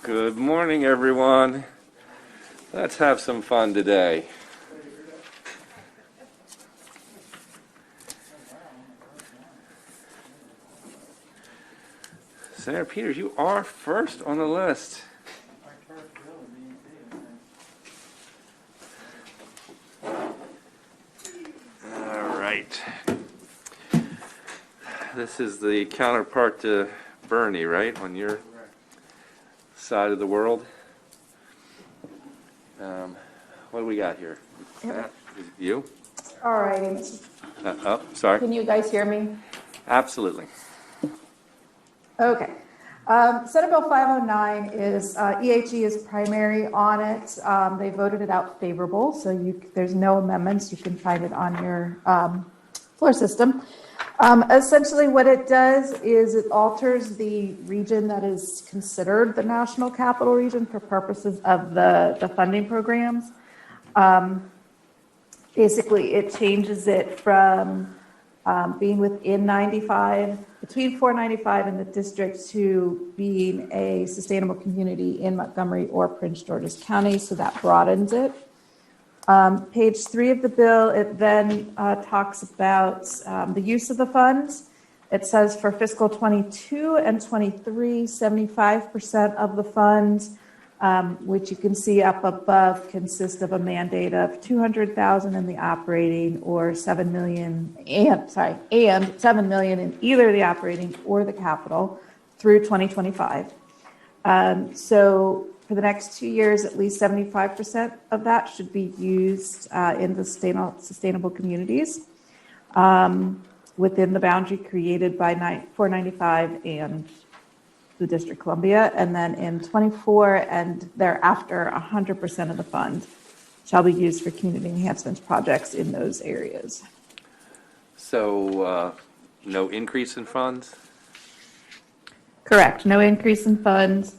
Good morning, everyone. Let's have some fun today. Senator Peters, you are first on the list. All right. This is the counterpart to Bernie, right, on your side of the world. What do we got here? Matt, is it you? All righty. Oh, sorry. Can you guys hear me? Absolutely. Okay. Senate Bill 509 is, EHE is primary on it. They voted it out favorable, so there's no amendments. You can find it on your floor system. Essentially what it does is it alters the region that is considered the National Capital Region for purposes of the funding programs. Basically, it changes it from being within 95, between 495 and the district, to being a sustainable community in Montgomery or Prince George's County, so that broadens it. Page 3 of the bill, it then talks about the use of the funds. It says for fiscal 22 and 23, 75% of the funds, which you can see up above, consist of a mandate of $200,000 in the operating or $7 million, and $7 million in either the operating or the capital through 2025. So for the next 2 years, at least 75% of that should be used in the sustainable communities within the boundary created by 495 and the District of Columbia. And then in 24 and thereafter, 100% of the fund shall be used for community enhancements projects in those areas. So no increase in funds? Correct. No increase in funds.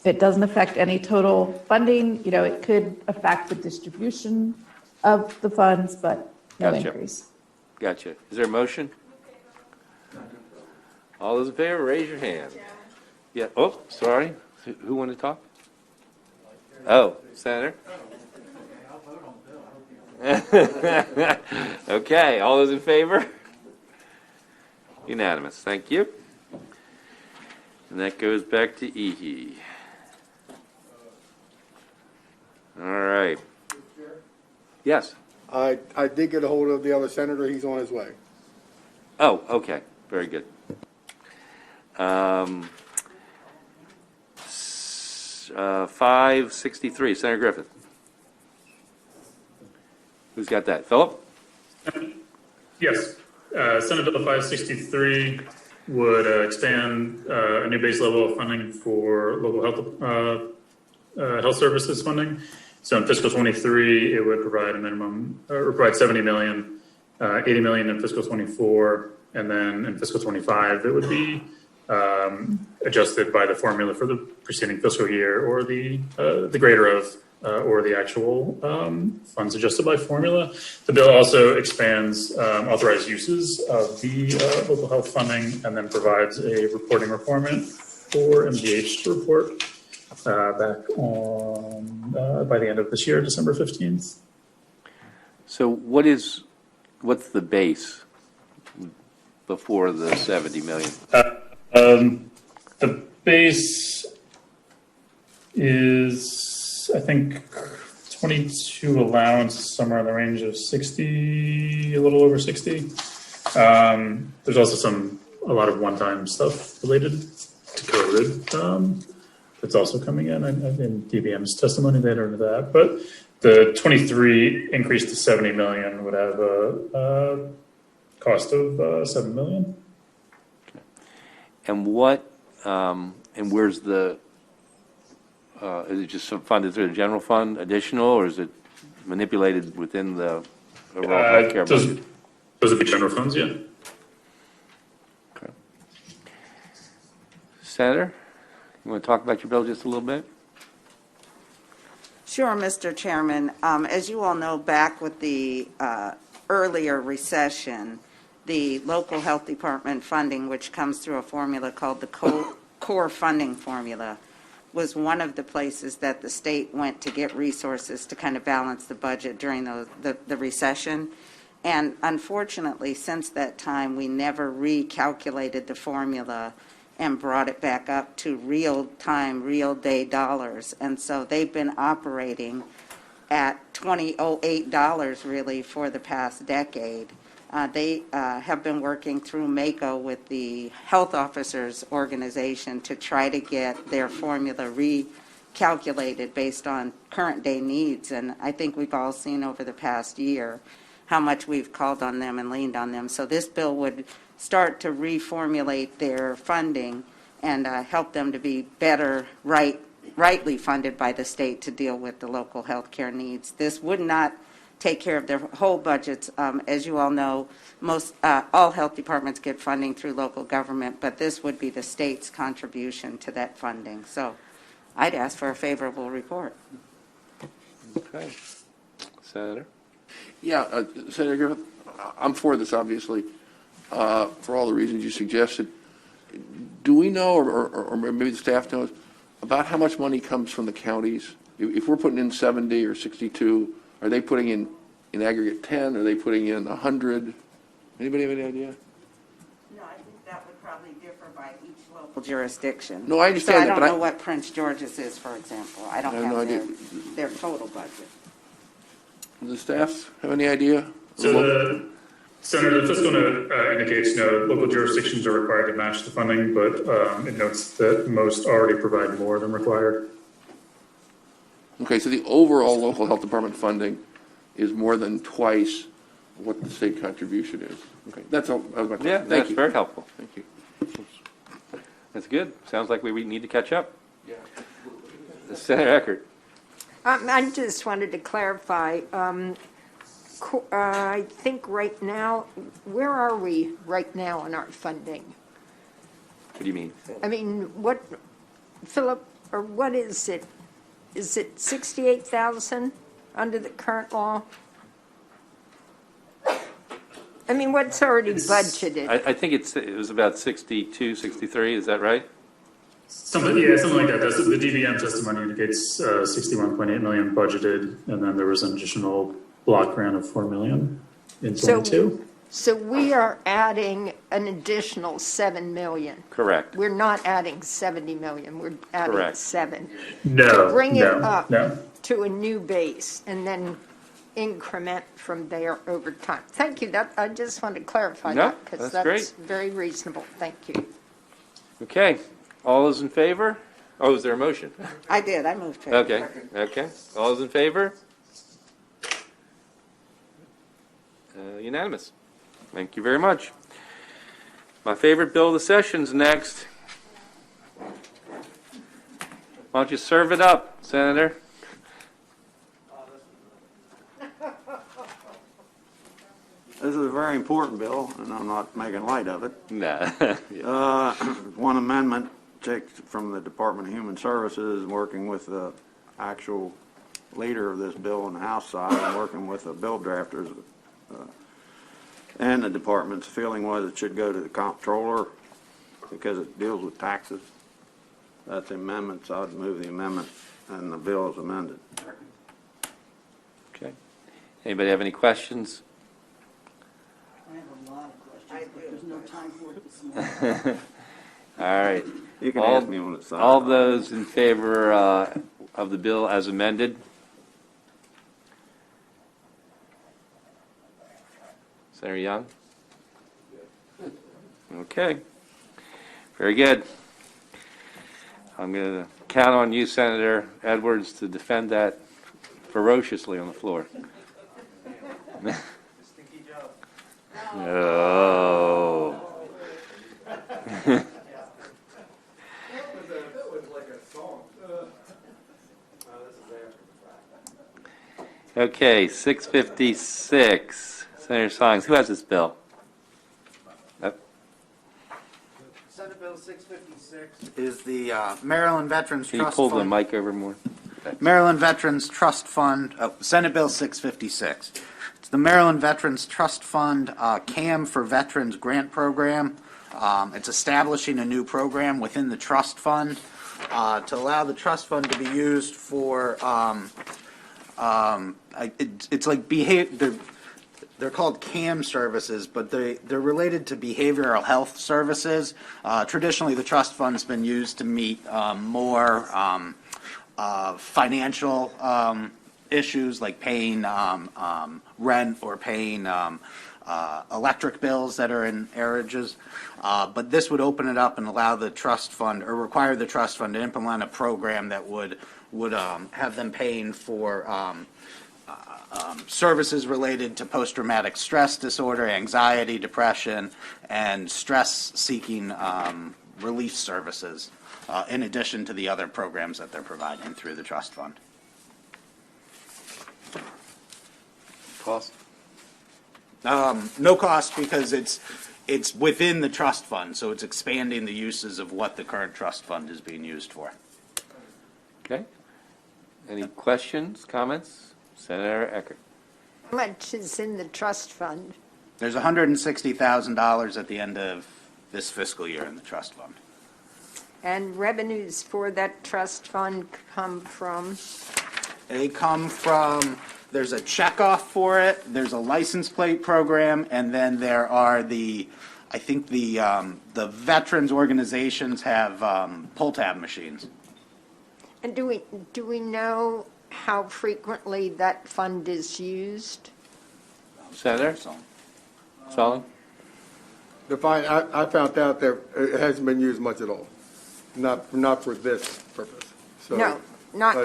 It doesn't affect any total funding. You know, it could affect the distribution of the funds, but no increase. Gotcha. Is there a motion? All those in favor, raise your hand. Yeah. Oh, sorry. Who wanted to talk? Oh, Senator. Okay. All those in favor? Unanimous. Thank you. And that goes back to EHE. All right. Yes. I did get a hold of the other senator. He's on his way. Oh, okay. Very good. 563, Senator Griffith. Who's got that? Philip? Yes. Senate Bill 563 would expand a new base level of funding for local health services funding. So in fiscal 23, it would provide a minimum, provide 70 million, 80 million in fiscal 24, and then in fiscal 25, it would be adjusted by the formula for the preceding fiscal year, or the greater of, or the actual funds adjusted by formula. The bill also expands authorized uses of the local health funding, and then provides a reporting requirement for MGH to report back on by the end of this year, December 15th. So what's the base before the 70 million? The base is, I think, 22 allowance, somewhere in the range of 60, a little over 60. There's also a lot of one-time stuff related to COVID that's also coming in DBM's testimony later into that. But the 23 increase to 70 million would have a cost of 7 million. And what, and where's the, is it just funded through the general fund additional, or is it manipulated within the overall healthcare budget? Those would be general funds, yeah. Okay. Senator, you want to talk about your bill just a little bit? Sure, Mr. Chairman. As you all know, back with the earlier recession, the local health department funding, which comes through a formula called the core funding formula was one of the places that the state went to get resources to kind of balance the budget during the recession. And unfortunately, since that time, we never recalculated the formula and brought it back up to real-time, real-day dollars. And so they've been operating at $20.08 really for the past decade. They have been working through MACO with the health officers organization to try to get their formula recalculated based on current day needs. And I think we've all seen over the past year how much we've called on them and leaned on them. So this bill would start to reformulate their funding and help them to be better, rightly funded by the state to deal with the local health care needs. This would not take care of their whole budgets. As you all know, all health departments get funding through local government, but this would be the state's contribution to that funding. So I'd ask for a favorable report. Okay. Senator? Yeah, Senator Griffith, I'm for this, obviously, for all the reasons you suggested. Do we know, or maybe the staff knows, about how much money comes from the counties? If we're putting in 70 or 62, are they putting in aggregate 10? Are they putting in 100? Anybody have any idea? No, I think that would probably differ by each local jurisdiction. No, I understand so that, I but don't know what Prince George's is, for example. I don't I have no have idea. their total budget. Does the staff have any idea? So Senator, the fiscal note indicates local jurisdictions are required to match the funding, but it notes that most already provide more than required. Okay, so the overall local health department funding is more than twice what the state contribution is. Okay, that's all. That was my question. Yeah, Thank that's you. very helpful. Thank you. That's good. Sounds like we need to catch up. Senator Eckert. I just wanted to clarify. I think right now, where are we right now in our funding? What do you mean? I mean, what, Philip, or what is it? Is it 68,000 under the current law? I mean, what's already budgeted? I think it was about 62, 63. Is that right? Something like that. That's the DVM testimony indicates 61.8 million budgeted, and then there was an additional block grant of 4 million in 22. So we are adding an additional 7 million. Correct. We're not adding 70 million. We're adding Correct. 7. No, To bring it no, up no. to a new base and then increment from there over time. Thank you. I just wanted to clarify No, that because that's great. very reasonable. Thank you. Okay. All those in favor? Oh, is there a motion? I did. I moved to Okay. Okay. All those in favor? Unanimous. Thank you very much. My favorite bill of the session's next. Why don't you serve it up, Senator? This is a very important bill, and I'm not making light of it. Nah. One amendment checked from the Department of Human Services, working with the actual leader of this bill on the House side, and working with the bill drafters, and the department's feeling was it should go to the comptroller because it deals with taxes. That's the amendment, so I'd move the amendment, and the bill is amended. Okay. Anybody have any questions? I have a lot of questions, but there's no time for it this morning. All right. You can ask me when it's signed. All those in favor of the bill as amended? Senator Young? Okay. Very good. I'm going to count on you, Senator Edwards, to defend that ferociously on the floor. Oh. Okay, 656. Senator Sines, who has this bill? Senate Bill 656 is the Maryland Veterans Can you Trust pull the Fund. mic over more? Maryland Veterans Trust Fund, Senate Bill 656. It's the Maryland Veterans Trust Fund CAM for Veterans Grant Program. It's establishing a new program within the trust fund to allow the trust fund to be used for, it's like they're called CAM services, but they're related to behavioral health services. Traditionally, the trust fund's been used to meet more financial issues like paying rent or paying electric bills that are in arrearages. But this would open it up and allow the trust fund, or require the trust fund to implement a program that would have them paying for services related to post-traumatic stress disorder, anxiety, depression, and stress-seeking relief services, in addition to the other programs that they're providing through the trust fund. Cost? No cost, because it's within the trust fund, so it's expanding the uses of what the current trust fund is being used for. Okay. Any questions, comments? Senator Eckert. How much is in the trust fund? There's $160,000 at the end of this fiscal year in the trust fund. And revenues for that trust fund come from? They come from, there's a checkoff for it, there's a license plate program, and then there are the veterans organizations have pull tab machines. And do we know how frequently that fund is used? Senator Sullivan? I found out that it hasn't been used much at all, not for this purpose. So, No, not,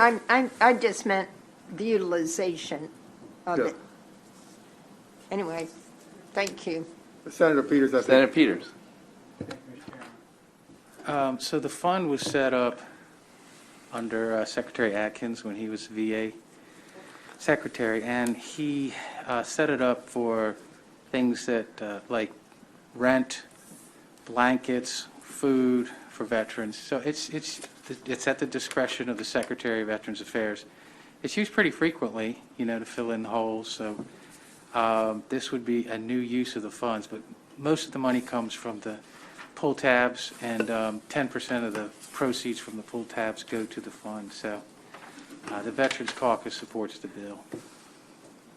I just meant the utilization of Yeah. it. Anyway, thank you. Senator Peters, I think. Senator Peters. So the fund was set up under Secretary Atkins when he was VA Secretary, and he set it up for things that like rent, blankets, food for veterans. So it's at the discretion of the Secretary of Veterans Affairs. It's used pretty frequently, to fill in the holes. So this would be a new use of the funds, but most of the money comes from the pull tabs, and 10% of the proceeds from the pull tabs go to the fund. So the Veterans Caucus supports the bill.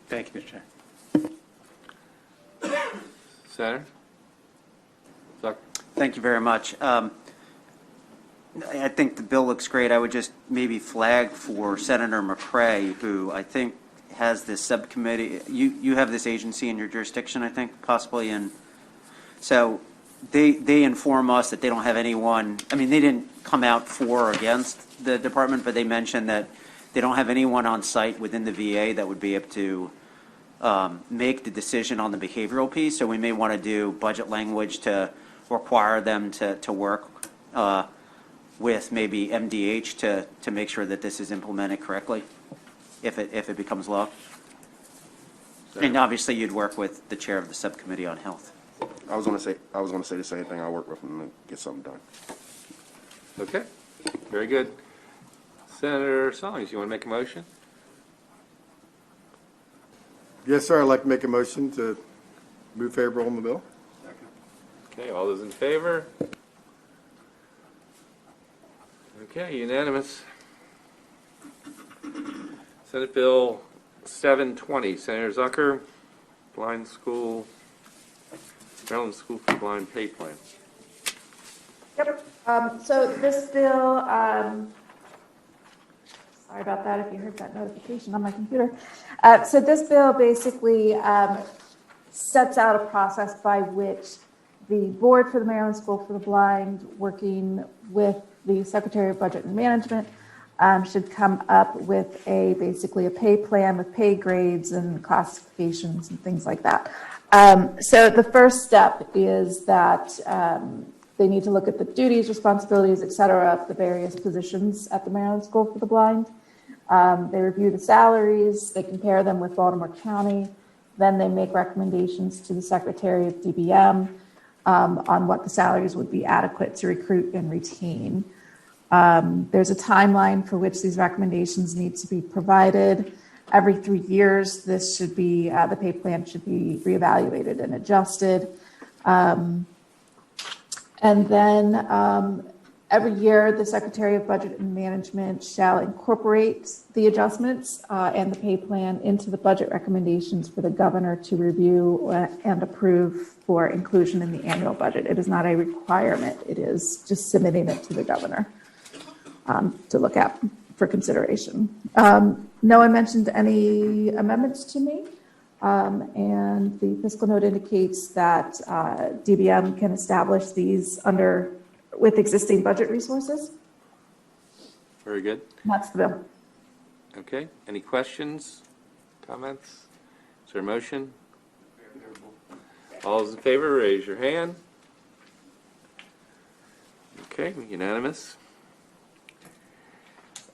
Thank you, Mr. Chair. Senator? Zucker? Thank you very much. I think the bill looks great. I would just maybe flag for Senator McCray, who I think has this subcommittee. You have this agency in your jurisdiction, I think, possibly, and so they inform us that they don't have anyone. I mean, they didn't come out for or against the department, but they mentioned that they don't have anyone on site within the VA that would be able to make the decision on the behavioral piece. So we may want to do budget language to require them to work with maybe MDH to make sure that this is implemented correctly, if it becomes law. And obviously, you'd work with the chair of the subcommittee on health. I was going to say the same thing. I'll work with them to get something done. Okay. Very good. Senator Songs, you want to make a motion? Yes, sir. I'd like to make a motion to move favorable on the bill. Okay, all those in favor? Okay, unanimous. Senate Bill 720, Senator Zucker, Maryland School for Blind Pay Plan. Yep. So this bill, sorry about that if you heard that notification on my computer. So this bill basically sets out a process by which the Board for the Maryland School for the Blind, working with the Secretary of Budget and Management, should come up with basically a pay plan with pay grades and classifications and things like that. So the first step is that they need to look at the duties, responsibilities, et cetera, of the various positions at the Maryland School for the Blind. They review the salaries, they compare them with Baltimore County, then they make recommendations to the Secretary of DBM on what the salaries would be adequate to recruit and retain. There's a timeline for which these recommendations need to be provided. Every 3 years, this should be, the pay plan should be reevaluated and adjusted. And then every year, the Secretary of Budget and Management shall incorporate the adjustments and the pay plan into the budget recommendations for the governor to review and approve for inclusion in the annual budget. It is not a requirement. It is just submitting it to the governor to look at for consideration. No one mentioned any amendments to me. And the fiscal note indicates that DBM can establish these with existing budget resources. Very good. That's the bill. Okay, any questions, comments? Is there a motion? All those in favor, raise your hand. Okay, unanimous.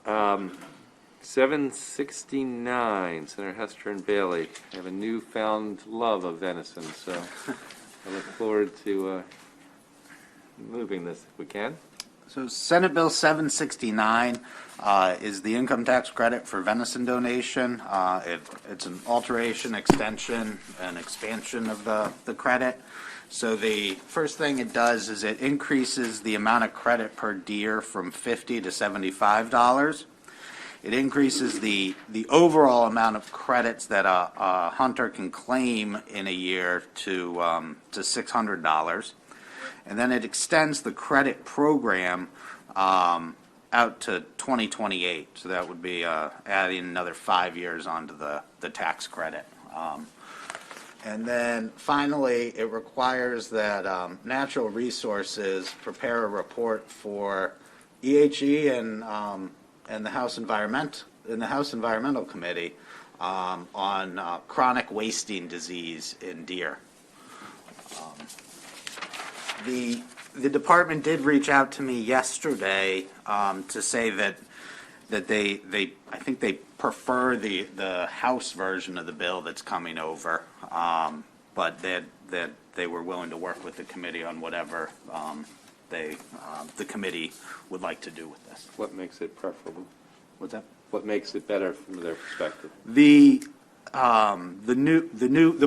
769, Senator Hester and Bailey. I have a newfound love of venison, so I look forward to moving this if we can. So Senate Bill 769 is the income tax credit for venison donation. It's an alteration, extension, and expansion of the credit. So the first thing it does is it increases the amount of credit per deer from $50 to $75. It increases the overall amount of credits that a hunter can claim in a year to $600. And then it extends the credit program out to 2028. So that would be adding another 5 years onto the tax credit. And then finally, it requires that Natural Resources prepare a report for EHE and the House Environmental Committee on chronic wasting disease in deer. The department did reach out to me yesterday to say that they I think they prefer the House version of the bill that's coming over, but that they were willing to work with the committee on whatever the committee would like to do with this. What makes it preferable? What's that? What makes it better from their perspective? The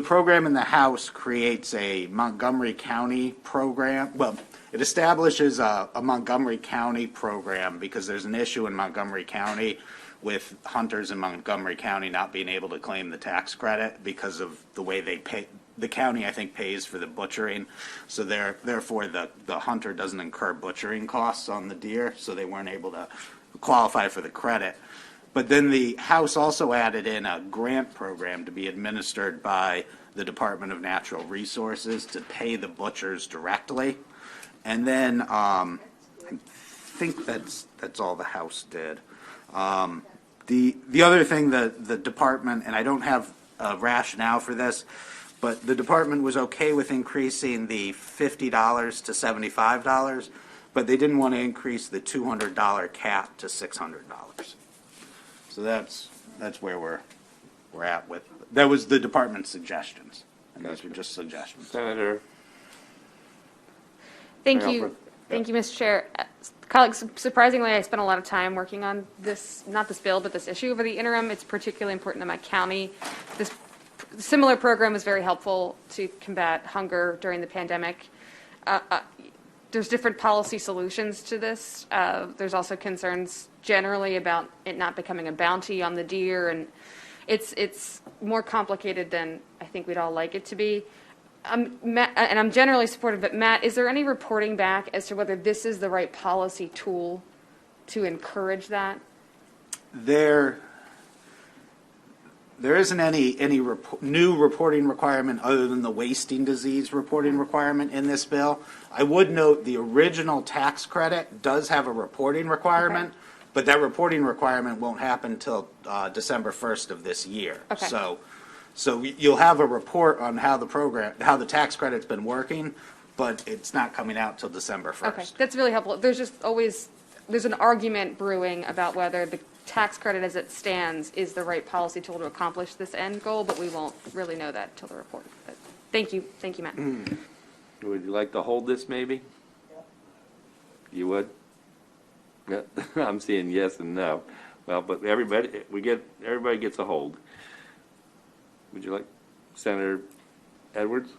program in the House creates a Montgomery County program. Well, it establishes a Montgomery County program because there's an issue in Montgomery County with hunters in Montgomery County not being able to claim the tax credit because of the way they pay. The county, I think, pays for the butchering, so therefore the hunter doesn't incur butchering costs on the deer, so they weren't able to qualify for the credit. But then the House also added in a grant program to be administered by the Department of Natural Resources to pay the butchers directly. And then I think that's all the House did. The other thing the department, and I don't have a rationale for this, but the department was okay with increasing the $50 to $75, but they didn't want to increase the $200 cap to $600. So that's where we're at with. That was the department's suggestions, and those were just suggestions. Senator. Thank you, Mr. Chair. Colleagues, surprisingly, I spent a lot of time working on this, not this bill, but this issue over the interim. It's particularly important to my county. This similar program was very helpful to combat hunger during the pandemic. There's different policy solutions to this. There's also concerns generally about it not becoming a bounty on the deer, and it's more complicated than I think we'd all like it to be. Matt, and I'm generally supportive, but Matt, is there any reporting back as to whether this is the right policy tool to encourage that? There isn't any new reporting requirement other than the wasting disease reporting requirement in this bill. I would note the original tax credit does have a reporting requirement, okay, but that reporting requirement won't happen until December 1st of this year. Okay. So you'll have a report on how the tax credit's been working, but it's not coming out till December 1st. Okay, that's really helpful. There's an argument brewing about whether the tax credit as it stands is the right policy tool to accomplish this end goal, but we won't really know that till the report. But thank you, Matt. Would you like to hold this, maybe? Yeah. You would? Yeah. I'm seeing yes and no. Well, but everybody gets a hold. Would you like Senator Edwards?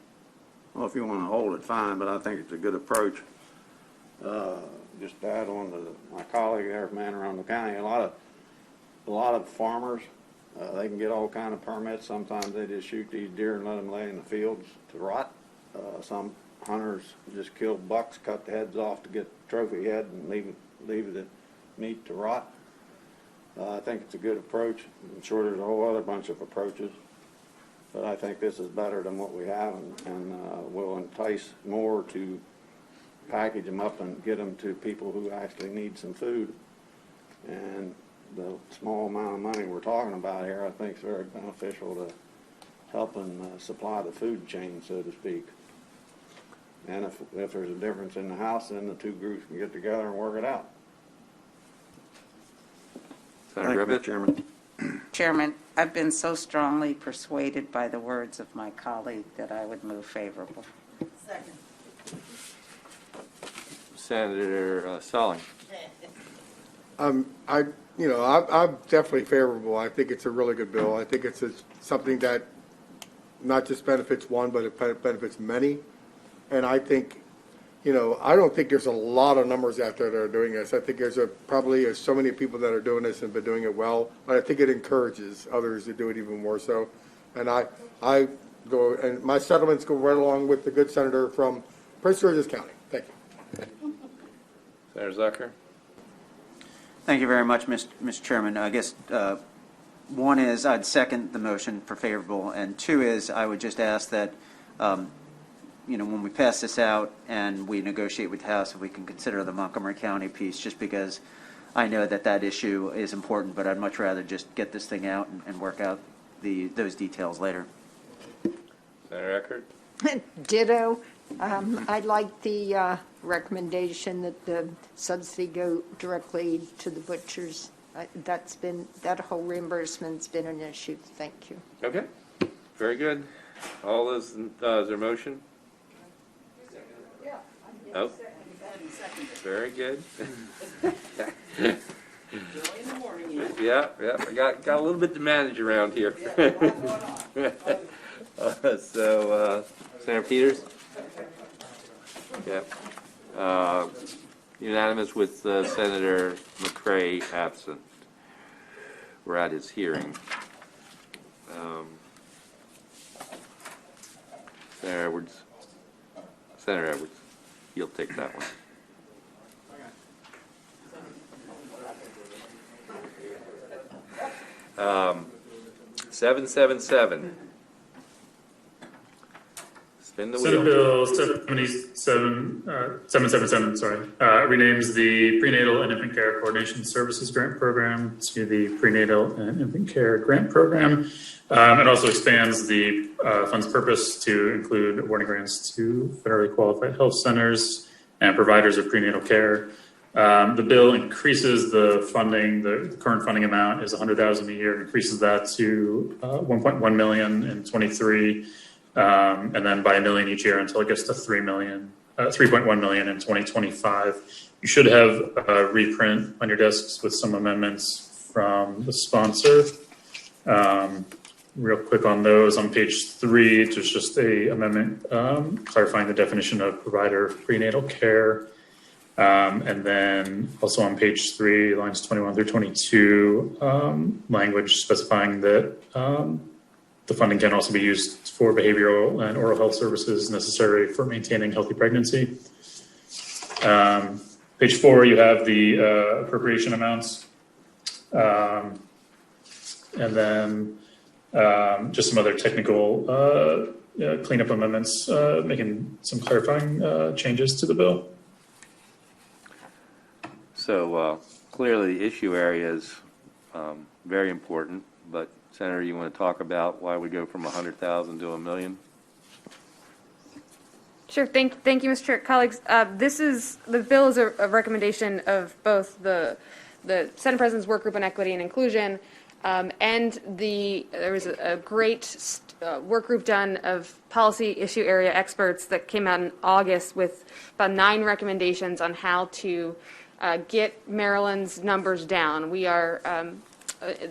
Well, if you want to hold it, fine, but I think it's a good approach. Just to add on to my colleague there from Anne Arundel County, a lot of farmers, they can get all kind of permits. Sometimes they just shoot these deer and let them lay in the fields to rot. Some hunters just kill bucks, cut the heads off to get trophy head and leave the meat to rot. I think it's a good approach. I'm sure there's a whole other bunch of approaches, but I think this is better than what we have, and will entice more to package them up and get them to people who actually need some food. And the small amount of money we're talking about here, I think is very beneficial to helping supply the food chain, so to speak. And if there's a difference in the House, then the two groups can get together and work it out. Senator Thank you, Griffith? Chairman. Chairman, I've been so strongly persuaded by the words of my colleague that I would move favorable. Second. Senator Solling? I'm definitely favorable. I think it's a really good bill. I think it's something that not just benefits one, but it benefits many. And I think, I don't think there's a lot of numbers out there that are doing this. I think there's probably so many people that are doing this and been doing it well. But I think it encourages others to do it even more so. And I go, and my sentiments go right along with the good senator from Prince George's County. Thank you. Senator Zucker? Thank you very much, Mr. Chairman. I guess one is I'd second the motion for favorable, and two is I would just ask that, when we pass this out and we negotiate with the House, if we can consider the Montgomery County piece, just because I know that issue is important, but I'd much rather just get this thing out and work out those details later. Senator Eckert? Ditto. I like the recommendation that the subsidy go directly to the butchers. That whole reimbursement's been an issue. Thank you. Okay, very good. All those, is there a motion? Oh, very good. Yeah, I got a little bit to manage around here. Senator Peters? Yeah. Unanimous with Senator McCray absent. We're at his hearing. Senator Edwards, you'll take that one. Um, 777. Spin the Senate wheel. Bill 777, renames the Prenatal and Infant Care Coordination Services Grant Program to the Prenatal and Infant Care Grant Program. It also expands the fund's purpose to include awarding grants to federally qualified health centers and providers of prenatal care. The bill increases the funding. The current funding amount is $100,000 a year. Increases that to $1.1 million in 23. And then by $1 million each year until it gets to $3.1 million in 2025. You should have a reprint on your desks with some amendments from the sponsor. Real quick on those, on page 3, there's just a amendment clarifying the definition of provider of prenatal care. And then also on page 3, lines 21 through 22, language specifying that the funding can also be used for behavioral and oral health services necessary for maintaining healthy pregnancy. Page 4, you have the appropriation amounts. And then just some other technical cleanup amendments, making some clarifying changes to the bill. So clearly the issue area is very important, but Senator, you want to talk about why we go from 100,000 to $1 million? Sure. Thank you, Mr. Chair. Colleagues, the bill is a recommendation of both the Senate President's Work Group on Equity and Inclusion, and there was a great work group done of policy issue area experts that came out in August with about 9 recommendations on how to get Maryland's numbers down. We are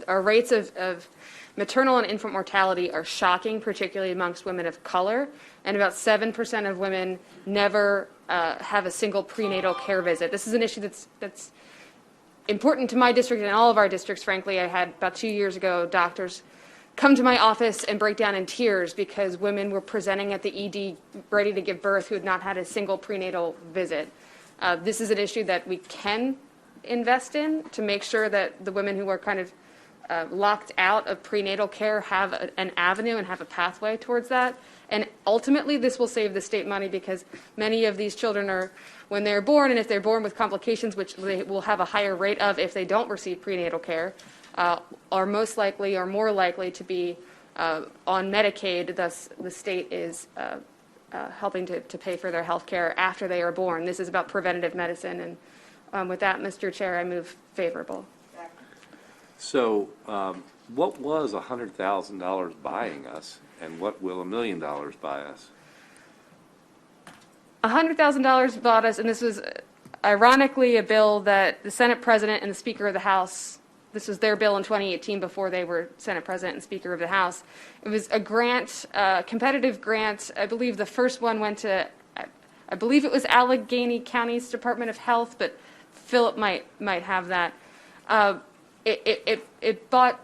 our rates of maternal and infant mortality are shocking, particularly amongst women of color, and about 7% of women never have a single prenatal care visit. This is an issue that's important to my district and all of our districts, frankly. I had, about 2 years ago, doctors come to my office and break down in tears because women were presenting at the ED ready to give birth who had not had a single prenatal visit. This is an issue that we can invest in to make sure that the women who are kind of locked out of prenatal care have an avenue and have a pathway towards that. And ultimately, this will save the state money because many of these children are, when they're born, and if they're born with complications, which they will have a higher rate of if they don't receive prenatal care, are most likely or more likely to be on Medicaid. Thus, the state is helping to pay for their health care after they are born. This is about preventative medicine. And with that, Mr. Chair, I move favorable. So what was $100,000 buying us, and what will $1 million buy us? $100,000 bought us, and this was ironically a bill that the Senate President and the Speaker of the House, this was their bill in 2018 before they were Senate President and Speaker of the House. It was a grant, competitive grant. I believe the first one went to, I believe it was Allegheny County's Department of Health, but Philip might have that. It bought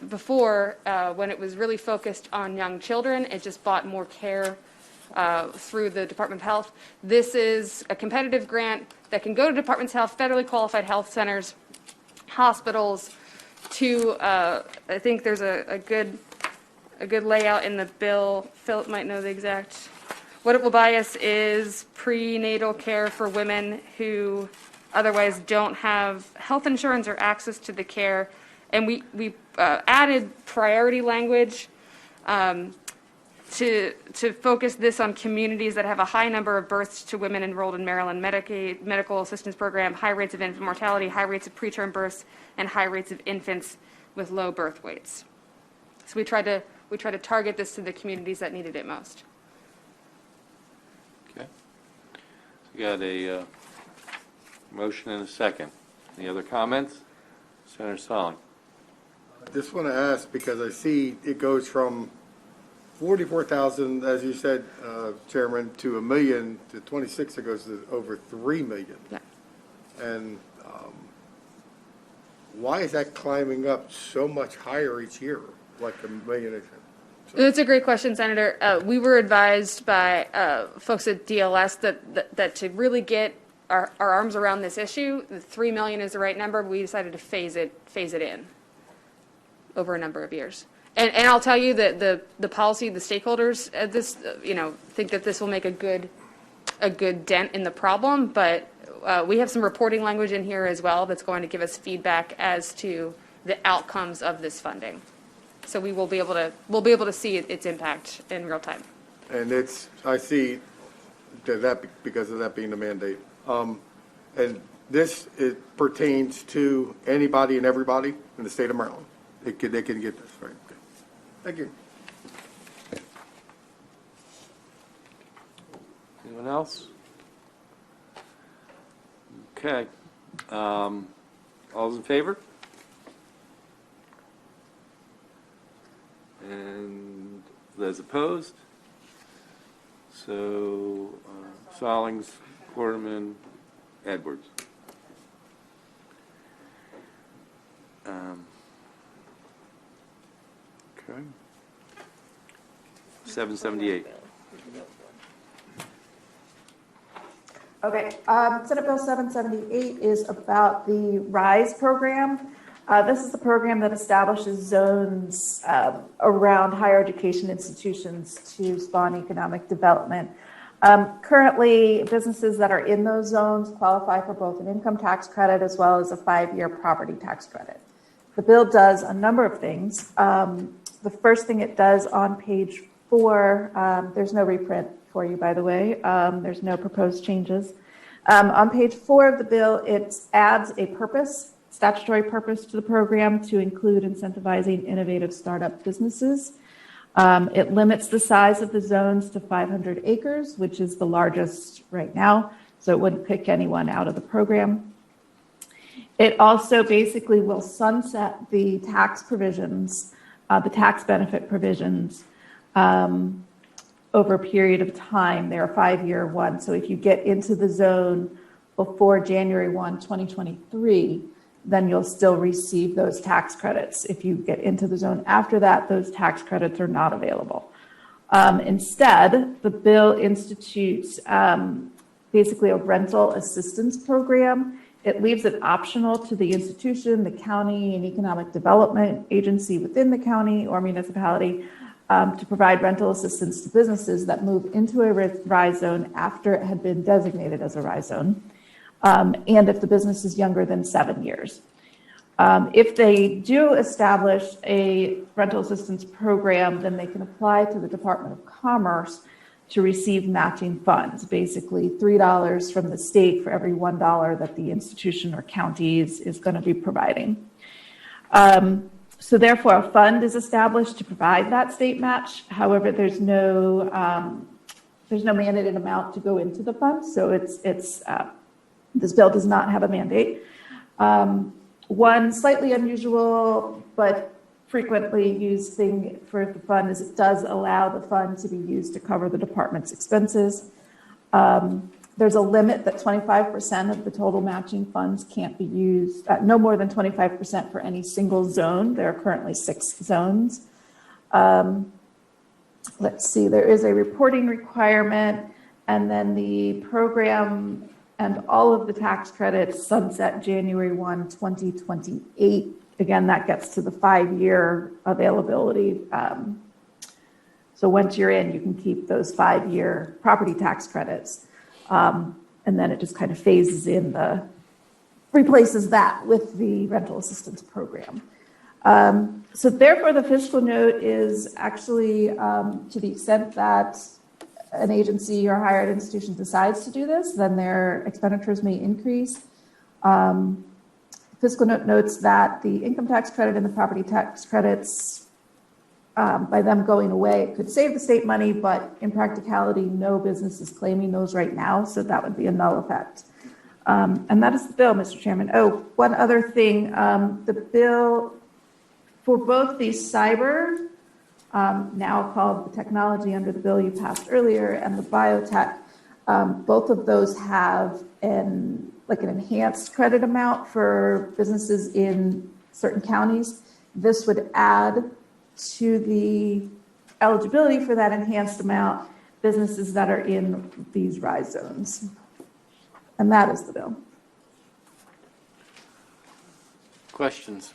before, when it was really focused on young children, it just bought more care through the Department of Health. This is a competitive grant that can go to departments of health, federally qualified health centers, hospitals, to, I think there's a good layout in the bill. Philip might know the exact. What it will buy us is prenatal care for women who otherwise don't have health insurance or access to the care. And we added priority language to focus this on communities that have a high number of births to women enrolled in Maryland Medicaid medical assistance program, high rates of infant mortality, high rates of preterm births, and high rates of infants with low birth weights. So we try to target this to the communities that needed it most. Okay. So we got a motion and a second. Any other comments? Senator Solling. I just want to ask, because I see it goes from 44,000, as you said, Chairman, to $1 million, to 26, it goes to over 3 million. Yeah. And why is that climbing up so much higher each year, like $1 million? That's a great question, Senator. We were advised by folks at DLS that to really get our arms around this issue, the 3 million is the right number. We decided to phase it in over a number of years. And I'll tell you that the policy, the stakeholders at this, think that this will make a good dent in the problem. But we have some reporting language in here as well that's going to give us feedback as to the outcomes of this funding. So we'll be able to see its impact in real time. And I see that because of that being the mandate. And it pertains to anybody and everybody in the state of Maryland. They can get this, right? Okay. Thank you. Anyone else? Okay. All those in favor? And those opposed? So, Sollings, Quarterman, Edwards. Okay. 778. Okay, Senate Bill 778 is about the RISE program. This is the program that establishes zones around higher education institutions to spawn economic development. Currently, businesses that are in those zones qualify for both an income tax credit as well as a 5-year property tax credit. The bill does a number of things. The first thing it does on page 4, there's no reprint for you, by the way. There's no proposed changes. On page 4 of the bill, it adds a statutory purpose to the program to include incentivizing innovative startup businesses. It limits the size of the zones to 500 acres, which is the largest right now, so it wouldn't pick anyone out of the program. It also basically will sunset the tax provisions, the tax benefit provisions, over a period of time. They're a 5-year one. So if you get into the zone before January 1, 2023, then you'll still receive those tax credits. If you get into the zone after that, those tax credits are not available. Instead, the bill institutes basically a rental assistance program. It leaves it optional to the institution, the county, and economic development agency within the county or municipality to provide rental assistance to businesses that move into a RISE zone after it had been designated as a RISE zone, and if the business is younger than 7 years. If they do establish a rental assistance program, then they can apply to the Department of Commerce to receive matching funds, basically $3 from the state for every $1 that the institution or county is going to be providing. So therefore, a fund is established to provide that state match. However, there's no mandated amount to go into the fund, so this bill does not have a mandate. One slightly unusual but frequently used thing for the fund is it does allow the fund to be used to cover the department's expenses. There's a limit that 25% of the total matching funds can't be used, no more than 25% for any single zone. There are currently 6 zones. Let's see, there is a reporting requirement, and then the program and all of the tax credits sunset January 1, 2028. Again, that gets to the 5-year availability. So once you're in, you can keep those 5-year property tax credits. And then it just kind of phases in replaces that with the rental assistance program. So therefore, the fiscal note is actually, to the extent that an agency or higher ed institution decides to do this, then their expenditures may increase. Fiscal note notes that the income tax credit and the property tax credits, by them going away, it could save the state money, but in practicality, no business is claiming those right now, so that would be a null effect. And that is the bill, Mr. Chairman. Oh, one other thing, the bill for both the cyber, now called the technology under the bill you passed earlier, and the biotech, both of those have an enhanced credit amount for businesses in certain counties. This would add to the eligibility for that enhanced amount businesses that are in these RISE zones. And that is the bill. Questions?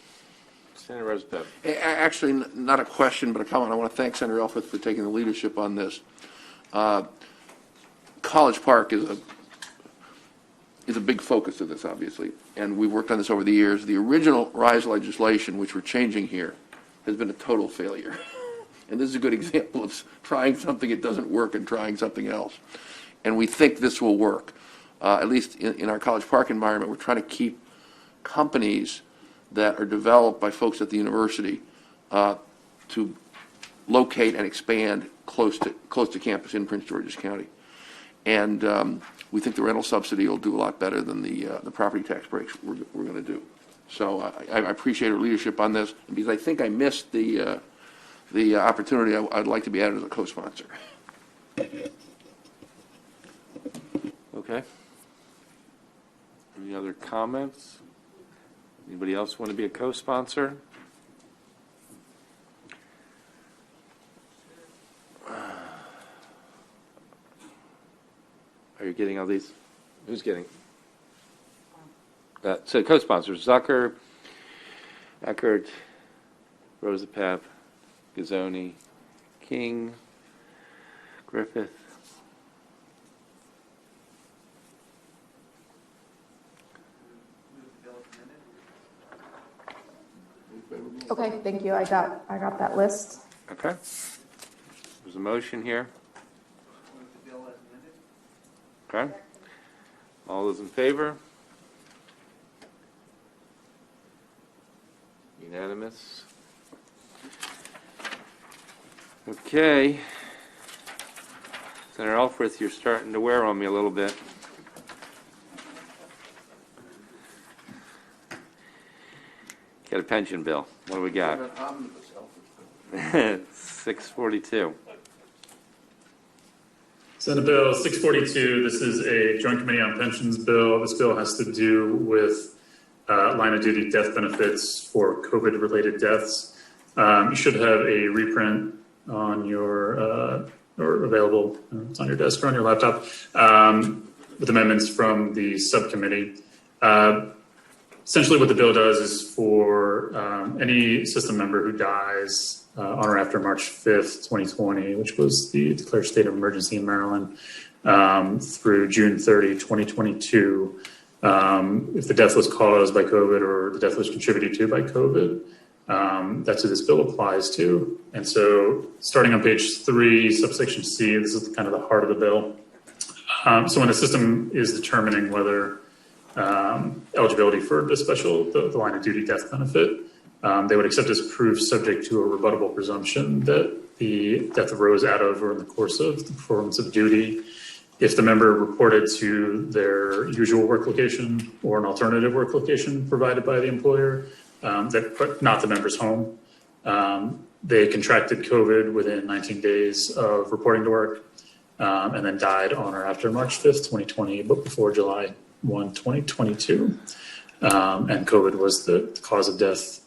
Senator Rosebeth. Actually, not a question, but a comment. I want to thank Senator Elfith for taking the leadership on this. College Park is a big focus of this, obviously, and we've worked on this over the years. The original RISE legislation, which we're changing here, has been a total failure. And this is a good example of trying something, it doesn't work, and trying something else. And we think this will work. At least in our College Park environment, we're trying to keep companies that are developed by folks at the university to locate and expand close to campus in Prince George's County. And we think the rental subsidy will do a lot better than the property tax breaks we're going to do. So I appreciate her leadership on this, because I think I missed the opportunity. I'd like to be added as a co-sponsor. Okay. Any other comments? Anybody else want to be a co-sponsor? Are you getting all these? Who's getting? So co-sponsors, Zucker, Eckert, Rosapap, Gazzoni, King, Griffith. Okay, thank you. I got that list. Okay. There's a motion here. Okay. All those in favor? Unanimous. Okay. Senator Elfrith, you're starting to wear on me a little bit. Got a pension bill. What do we got? 642. Senate Bill 642, this is a Joint Committee on Pensions bill. This bill has to do with line of duty death benefits for COVID-related deaths. You should have a reprint on your, or available, it's on your desk or on your laptop, with amendments from the subcommittee. Essentially what the bill does is for any system member who dies on or after March 5th, 2020, which was the declared state of emergency in Maryland, through June 30, 2022, if the death was caused by COVID or the death was contributed to by COVID, that's who this bill applies to. And so starting on page 3, subsection C, this is kind of the heart of the bill. So when the system is determining whether eligibility for the line of duty death benefit, they would accept as proof subject to a rebuttable presumption that the death arose out of or in the course of the performance of duty. If the member reported to their usual work location or an alternative work location provided by the employer, but not the member's home, they contracted COVID within 19 days of reporting to work, and then died on or after March 5th, 2020, but before July 1, 2022. And COVID was the cause of death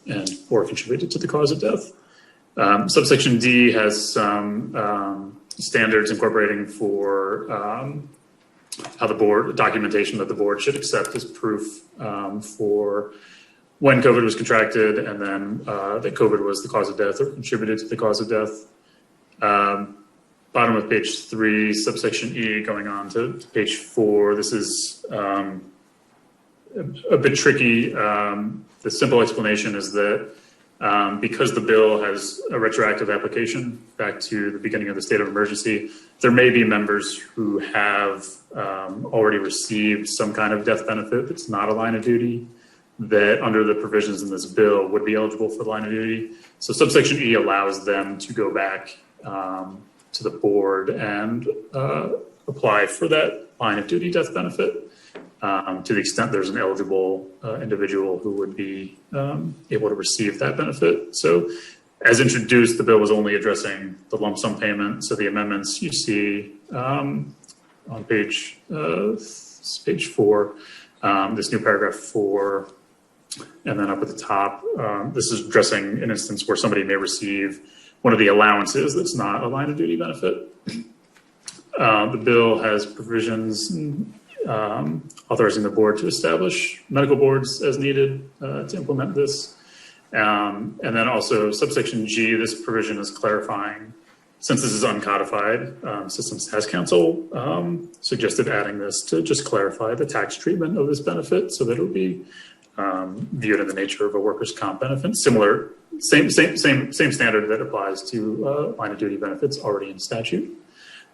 or contributed to the cause of death. Subsection D has some standards incorporating for how the board, documentation that the board should accept as proof for when COVID was contracted and then that COVID was the cause of death or contributed to the cause of death. Bottom of page 3, subsection E, going on to page 4. This is a bit tricky. The simple explanation is that because the bill has a retroactive application back to the beginning of the state of emergency, there may be members who have already received some kind of death benefit that's not a line of duty that under the provisions in this bill would be eligible for the line of duty. So subsection E allows them to go back to the board and apply for that line of duty death benefit to the extent there's an eligible individual who would be able to receive that benefit. So as introduced, the bill was only addressing the lump sum payment. So the amendments you see on page 4, this new paragraph 4, and then up at the top, this is addressing an instance where somebody may receive one of the allowances that's not a line of duty benefit. The bill has provisions authorizing the board to establish medical boards as needed to implement this. And then also subsection G, this provision is clarifying, since this is uncodified, Systems Tax Council suggested adding this to just clarify the tax treatment of this benefit so that it would be viewed in the nature of a workers' comp benefit. Similar, same standard that applies to line of duty benefits already in statute.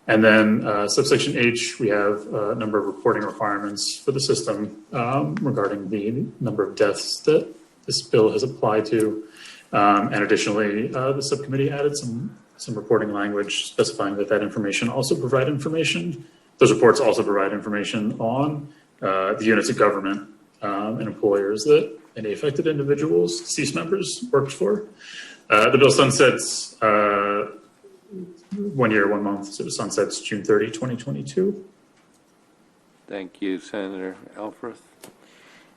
And then subsection H, we have a number of reporting requirements for the system regarding the number of deaths that this bill has applied to. And additionally, the subcommittee added some reporting language specifying that information also provide information. Those reports also provide information on the units of government and employers that any affected individuals, deceased members, worked for. The bill sunsets 1 year, 1 month, so it sunsets June 30, 2022. Thank you, Senator Elfreth.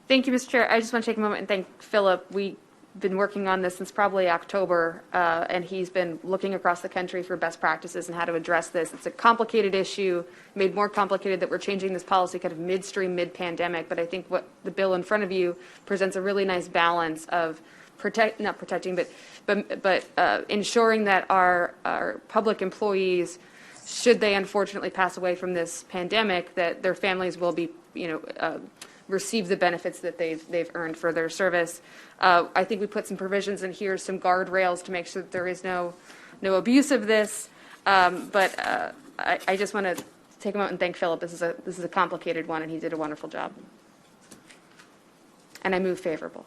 Thank you, Mr. Chair. I just want to take a moment and thank Philip. We've been working on this since probably October, and he's been looking across the country for best practices and how to address this. It's a complicated issue, made more complicated that we're changing this policy kind of midstream, mid-pandemic, but I think what the bill in front of you presents a really nice balance of ensuring that our public employees, should they unfortunately pass away from this pandemic, that their families will be, receive the benefits that they've earned for their service. I think we put some provisions in here, some guardrails to make sure that there is no abuse of this. But I just want to take a moment and thank Philip. This is a complicated one, and he did a wonderful job. And I move favorable.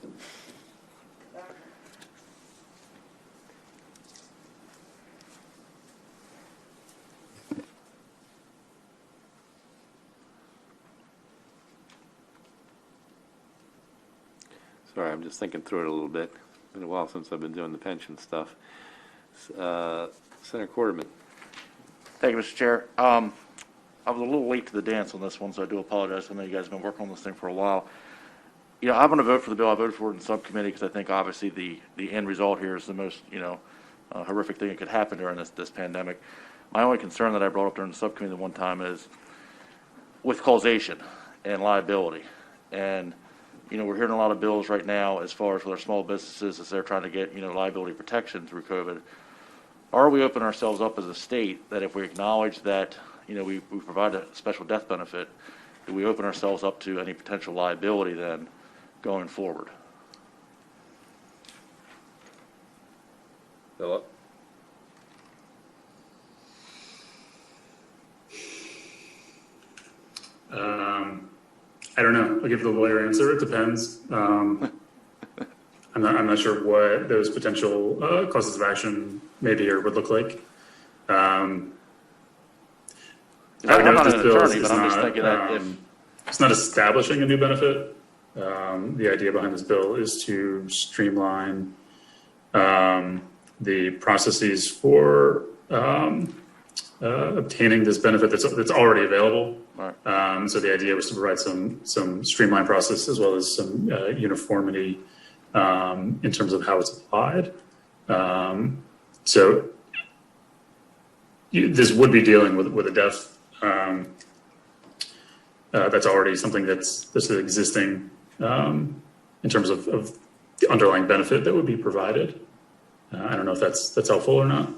Sorry, I'm just thinking through it a little bit. It's been a while since I've been doing the pension stuff. Senator Quarterman. Thank you, Mr. Chair. I was a little late to the dance on this one, so I do apologize. I know you guys have been working on this thing for a while. You know, I'm going to vote for the bill. I voted for it in subcommittee because I think obviously the end result here is the most, horrific thing that could happen during this pandemic. My only concern that I brought up during the subcommittee the one time is with causation and liability. And, we're hearing a lot of bills right now as far as with our small businesses as they're trying to get, liability protection through COVID. Are we opening ourselves up as a state that if we acknowledge that, we provide a special death benefit, do we open ourselves up to any potential liability then going forward? Philip? I don't know. I'll give the lawyer answer. It depends. I'm not sure what those potential causes of action maybe or would look like. I'm not an attorney, but I'm just thinking that if it's not establishing a new benefit. The idea behind this bill is to streamline the processes for obtaining this benefit that's already available. Right. So the idea was to provide some streamlined process as well as some uniformity in terms of how it's applied. So this would be dealing with a death that's already something that's existing in terms of the underlying benefit that would be provided. I don't know if that's helpful or not.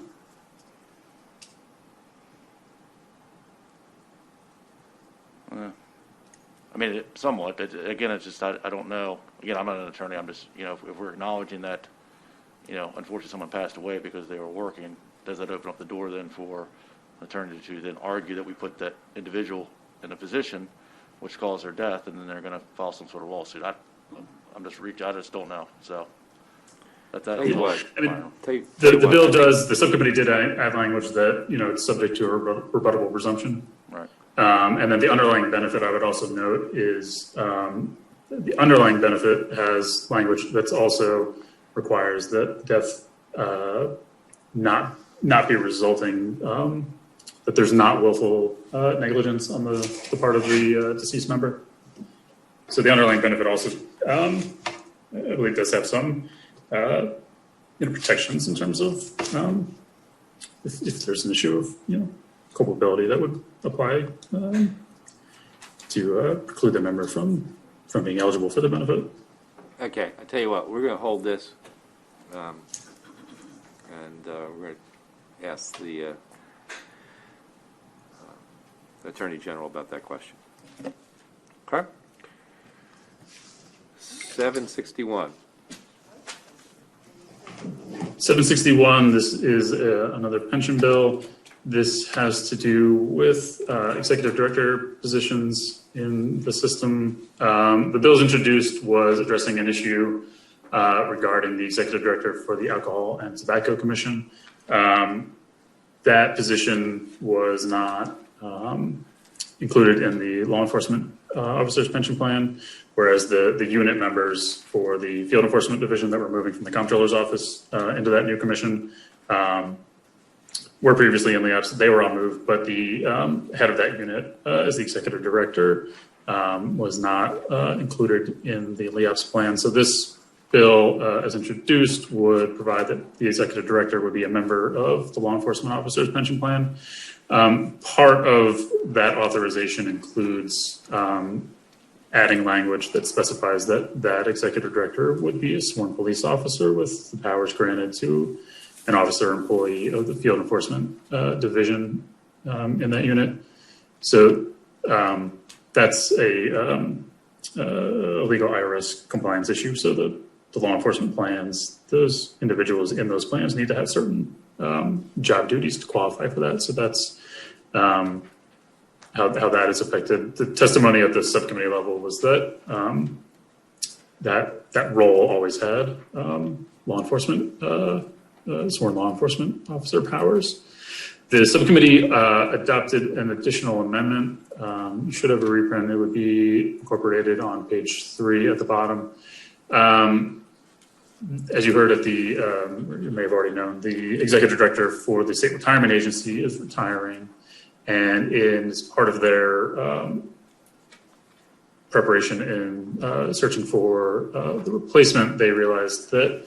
I mean, somewhat, but again, it's just, I don't know. Again, I'm not an attorney. I'm just, if we're acknowledging that, unfortunately someone passed away because they were working, does that open up the door then for an attorney to then argue that we put that individual in a position which caused their death, and then they're going to file some sort of lawsuit? I just don't know. So that's Tell you what, I mean, the the bill does, the subcommittee did add language that, it's subject to a rebuttable presumption. Right. And then the underlying benefit, I would also note, is the underlying benefit has language that's also requires that death not be resulting, that there's not willful negligence on the part of the deceased member. So the underlying benefit also, I believe, does have some protections in terms of if there's an issue of culpability that would apply to preclude the member from being eligible for the benefit. Okay, I tell you what, we're going to hold this, and we're going to ask the Attorney General about that question. Okay? 761. 761, this is another pension bill. This has to do with executive director positions in the system. The bill's introduced was addressing an issue regarding the executive director for the Alcohol and Tobacco Commission. That position was not included in the law enforcement officer's pension plan, whereas the unit members for the field enforcement division that were moving from the comptroller's office into that new commission were previously in LEOPS. They were all moved, but the head of that unit as the executive director was not included in the LEOPS plan. So this bill, as introduced, would provide that the executive director would be a member of the law enforcement officer's pension plan. Part of that authorization includes adding language that specifies that executive director would be a sworn police officer with the powers granted to an officer or employee of the field enforcement division in that unit. So that's a legal IRS compliance issue. So the law enforcement plans, those individuals in those plans need to have certain job duties to qualify for that. So that's how that is affected. The testimony at the subcommittee level was that that role always had law enforcement, sworn law enforcement officer powers. The subcommittee adopted an additional amendment. You should have a reprint. It would be incorporated on page 3 at the bottom. As you heard at the, or you may have already known, the executive director for the state retirement agency is retiring, and as part of their preparation in searching for the replacement, they realized that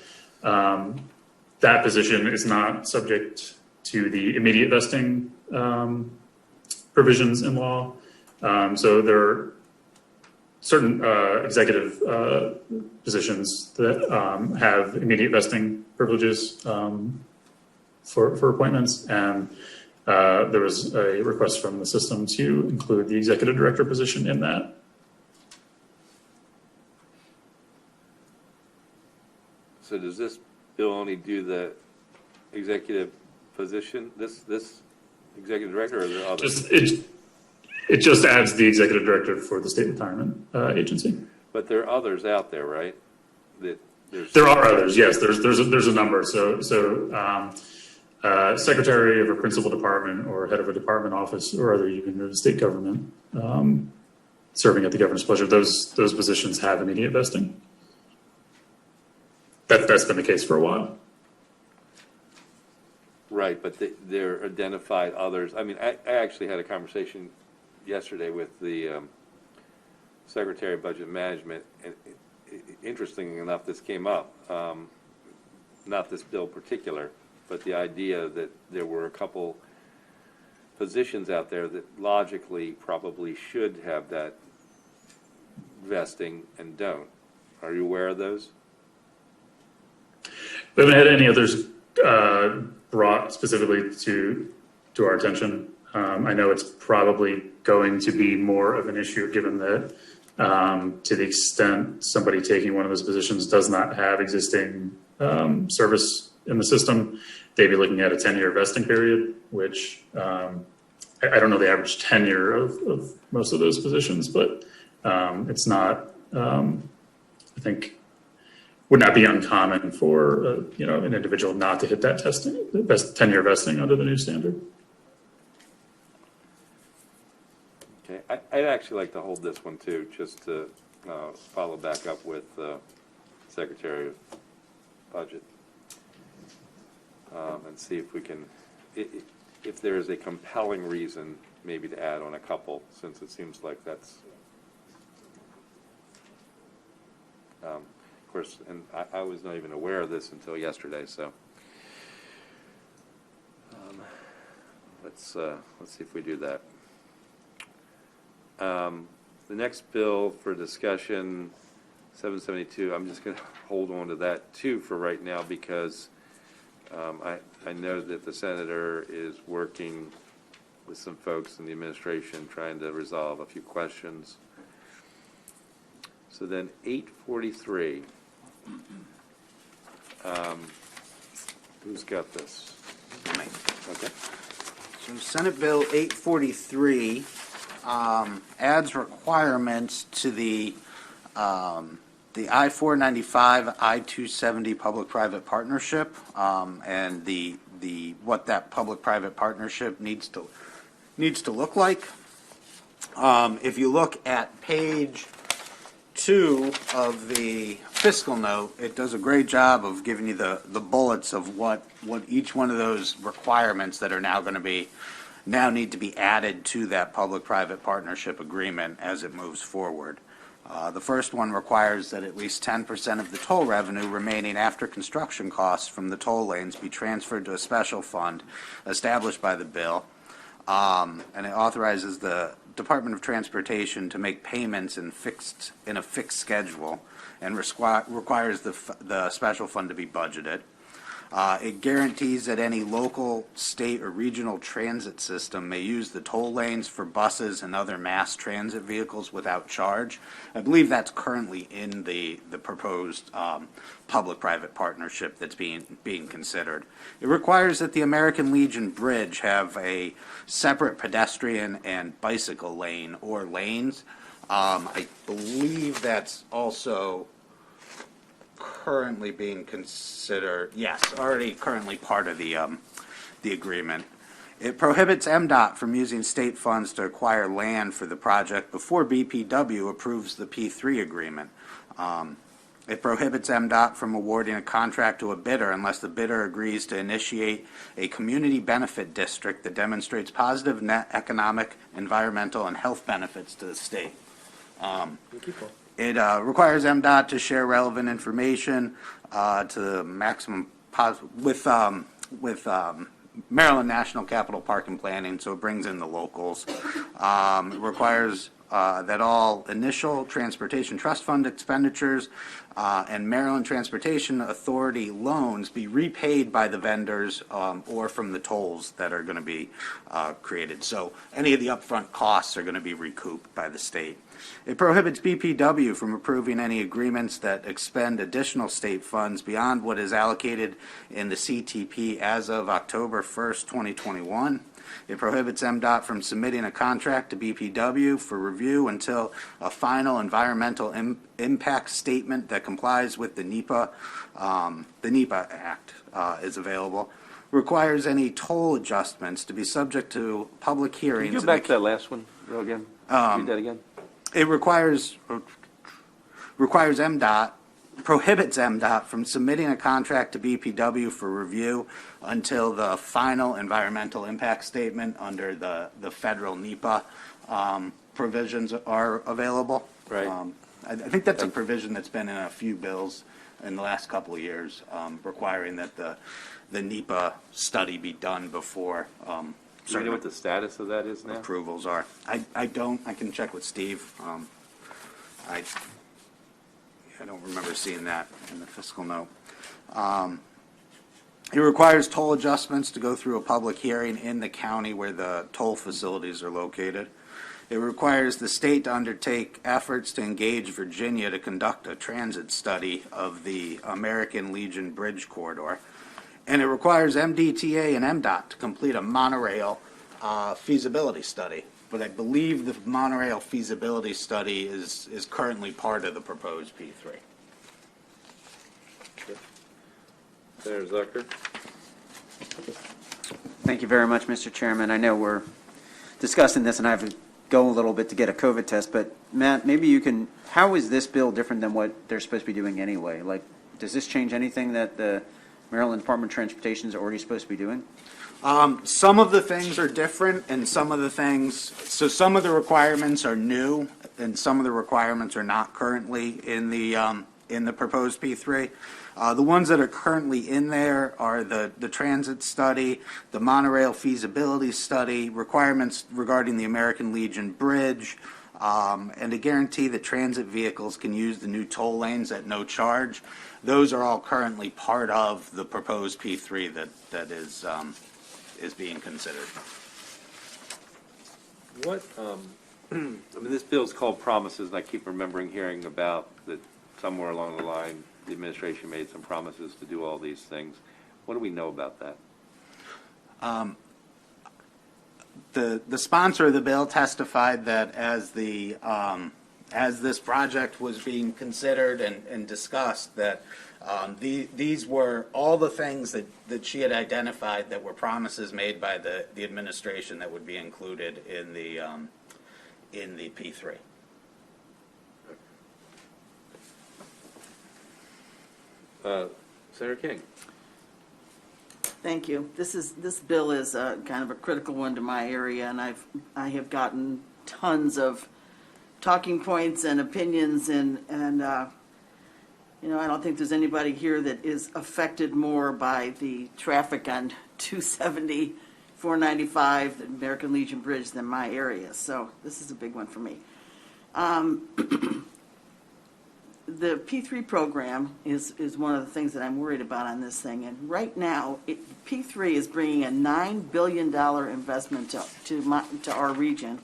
that position is not subject to the immediate vesting provisions in law. So there are certain executive positions that have immediate vesting privileges for appointments, and there was a request from the system to include the executive director position in that. So does this bill only do the executive position, this executive director, or are there others? It just adds the executive director for the state retirement agency. But there are others out there, right? There are others, yes. There's a number. So secretary of a principal department or head of a department office or other unit of the state government serving at the governor's pleasure, those positions have immediate vesting. That's been the case for a while. Right, but they're identified others. I mean, I actually had a conversation yesterday with the Secretary of Budget Management, and interestingly enough, this came up, not this bill particular, but the idea that there were a couple positions out there that logically probably should have that vesting and don't. Are you aware of those? We haven't had any others brought specifically to our attention. I know it's probably going to be more of an issue given that to the extent somebody taking one of those positions does not have existing service in the system, they'd be looking at a 10-year vesting period, which I don't know the average tenure of most of those positions, but it's not, I think, would not be uncommon for an individual not to hit that 10-year vesting under the new standard. Okay, I'd actually like to hold this one too, just to follow back up with Secretary of Budget and see if we can, if there is a compelling reason maybe to add on a couple, since it seems like that's, of course, and I was not even aware of this until yesterday, so let's see if we do that. The next bill for discussion, 772, I'm just going to hold on to that too for right now because I know that the senator is working with some folks in the administration trying to resolve a few questions. So then 843, who's got this? Okay. So Senate Bill 843 adds requirements to the I-495, I-270 public-private partnership, and the what that public-private partnership needs to look like. If you look at page 2 of the fiscal note, it does a great job of giving you the bullets of what each one of those requirements that are now need to be added to that public-private partnership agreement as it moves forward. The first one requires that at least 10% of the toll revenue remaining after construction costs from the toll lanes be transferred to a special fund established by the bill, and it authorizes the Department of Transportation to make payments in a fixed schedule and requires the special fund to be budgeted. It guarantees that any local, state, or regional transit system may use the toll lanes for buses and other mass transit vehicles without charge. I believe that's currently in the proposed public-private partnership that's being considered. It requires that the American Legion Bridge have a separate pedestrian and bicycle lane or lanes. I believe that's also currently being considered, yes, already currently part of the agreement. It prohibits MDOT from using state funds to acquire land for the project before BPW approves the P3 agreement. It prohibits MDOT from awarding a contract to a bidder unless the bidder agrees to initiate a community benefit district that demonstrates positive net economic, environmental, and health benefits to the state. It requires MDOT to share relevant information to the maximum with Maryland National Capital Park and Planning, so it brings in the locals. It requires that all initial transportation trust fund expenditures and Maryland Transportation Authority loans be repaid by the vendors or from the tolls that are going to be created. So any of the upfront costs are going to be recouped by the state. It prohibits BPW from approving any agreements that expend additional state funds beyond what is allocated in the CTP as of October 1st, 2021. It prohibits MDOT from submitting a contract to BPW for review until a final environmental impact statement that complies with the NEPA Act is available. Requires any toll adjustments to be subject to public hearings. Can you go back to that last one again? Read that again. It prohibits MDOT from submitting a contract to BPW for review until the final environmental impact statement under the federal NEPA provisions are available. Right. I think that's a provision that's been in a few bills in the last couple of years, requiring that the NEPA study be done before Do you know what the status of that is now? approvals are. I don't. I can check with Steve. I don't remember seeing that in the fiscal note. It requires toll adjustments to go through a public hearing in the county where the toll facilities are located. It requires the state to undertake efforts to engage Virginia to conduct a transit study of the American Legion Bridge corridor. And it requires MDTA and MDOT to complete a monorail feasibility study. But I believe the monorail feasibility study is currently part of the proposed P3. Senator Zucker. Thank you very much, Mr. Chairman. I know we're discussing this, and I have to go a little bit to get a COVID test, but Matt, maybe you can, how is this bill different than what they're supposed to be doing anyway? Like, does this change anything that the Maryland Department of Transportation is already supposed to be doing? Some of the things are different, and some of the things, so some of the requirements are new, and some of the requirements are not currently in the proposed P3. The ones that are currently in there are the transit study, the monorail feasibility study, requirements regarding the American Legion Bridge, and to guarantee that transit vehicles can use the new toll lanes at no charge. Those are all currently part of the proposed P3 that is being considered. What, I mean, this bill's called Promises, and I keep remembering hearing about that somewhere along the line, the administration made some promises to do all these things. What do we know about that? The sponsor of the bill testified that as this project was being considered and discussed, that these were all the things that she had identified that were promises made by the administration that would be included in the P3. Senator King. Thank you. This bill is kind of a critical one to my area, and I have gotten tons of talking points and opinions, and you know, I don't think there's anybody here that is affected more by the traffic on 270, 495, the American Legion Bridge than my area. So this is a big one for me. The P3 program is one of the things that I'm worried about on this thing. And right now, P3 is bringing a $9 billion investment to our region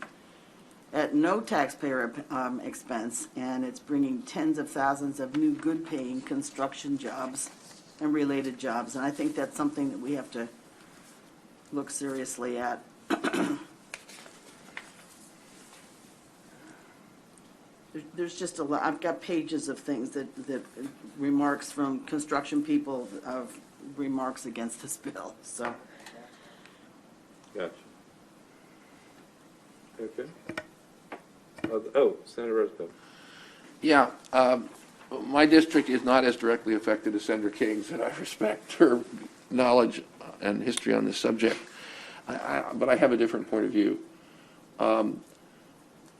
at no taxpayer expense, and it's bringing tens of thousands of new good-paying construction jobs and related jobs. And I think that's something that we have to look seriously at. There's just a lot. I've got pages of things that remarks from construction people of remarks against this bill. So. Gotcha. Okay. Oh, Senator Roosevelt. Yeah, My district is not as directly affected as Senator King's, and I respect her knowledge and history on this subject. But I have a different point of view. I'm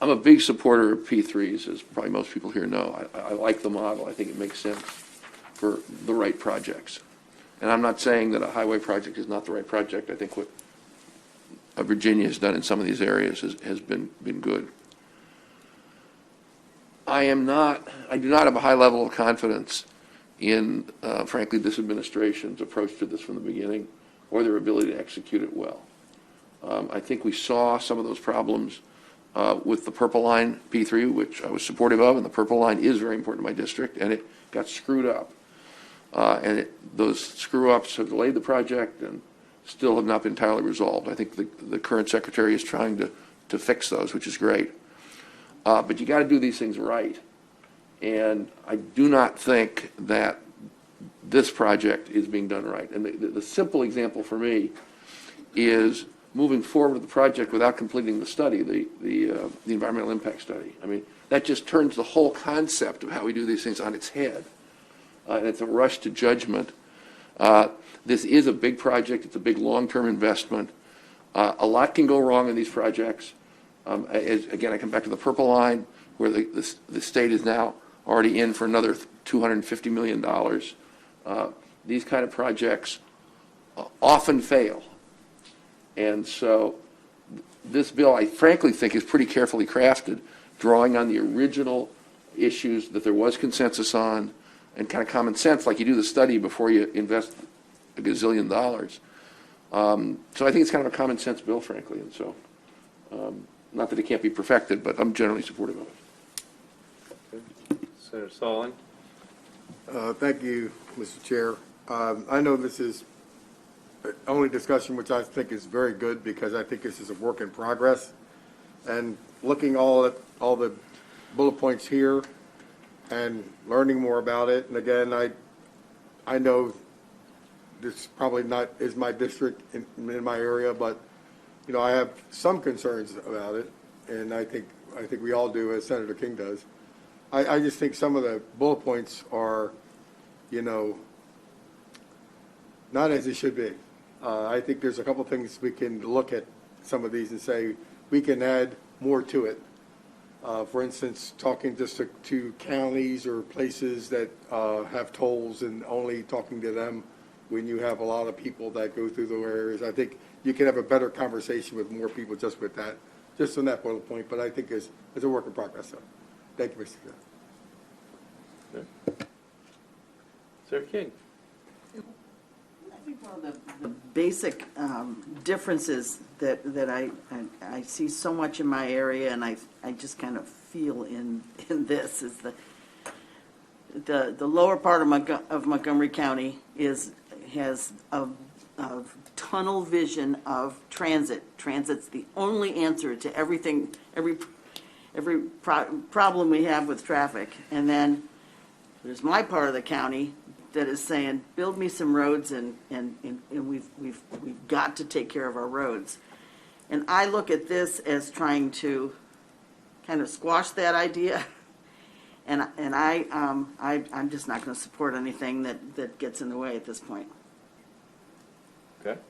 a big supporter of P3s, as probably most people here know. I like the model. I think it makes sense for the right projects. And I'm not saying that a highway project is not the right project. I think what Virginia has done in some of these areas has been good. I do not have a high level of confidence in, frankly, this administration's approach to this from the beginning, or their ability to execute it well. I think we saw some of those problems with the Purple Line P3, which I was supportive of, and the Purple Line is very important to my district, and it got screwed up. Those screw-ups have delayed the project and still have not been entirely resolved. I think the current secretary is trying to fix those, which is great. But you got to do these things right. And I do not think that this project is being done right. And the simple example for me is moving forward with the project without completing the study, the environmental impact study. I mean, that just turns the whole concept of how we do these things on its head. And it's a rush to judgment. This is a big project. It's a big long-term investment. A lot can go wrong in these projects. Again, I come back to the Purple Line, where the state is now already in for another $250 million. These kind of projects often fail. And so this bill, I frankly think, is pretty carefully crafted, drawing on the original issues that there was consensus on, and kind of common sense, like you do the study before you invest a gazillion dollars. So I think it's kind of a common sense bill, frankly. And so, not that it can't be perfected, but I'm generally supportive of it. Senator Solling? Thank you, Mr. Chair. I know this is only discussion which I think is very good, because I think this is a work in progress. And looking all at all the bullet points here and learning more about it, and again, I know this probably not is my district in my area, but you know, I have some concerns about it, and I think we all do, as Senator King does. I just think some of the bullet points are, you know, not as it should be. I think there's a couple things we can look at some of these and say we can add more to it. For instance, talking just to counties or places that have tolls, and only talking to them when you have a lot of people that go through those areas. I think you can have a better conversation with more people just with that, just on that bullet point. But I think it's a work in progress. So, thank you, Mr. Chair. Senator King? I think one of the basic differences that I see so much in my area, and I just kind of feel in this, is the lower part of Montgomery County has a tunnel vision of transit. Transit's the only answer to everything, every problem we have with traffic. And then there's my part of the county that is saying, build me some roads, and we've got to take care of our roads. And I look at this as trying to kind of squash that idea. And I'm just not going to support anything that gets in the way at this point. Okay.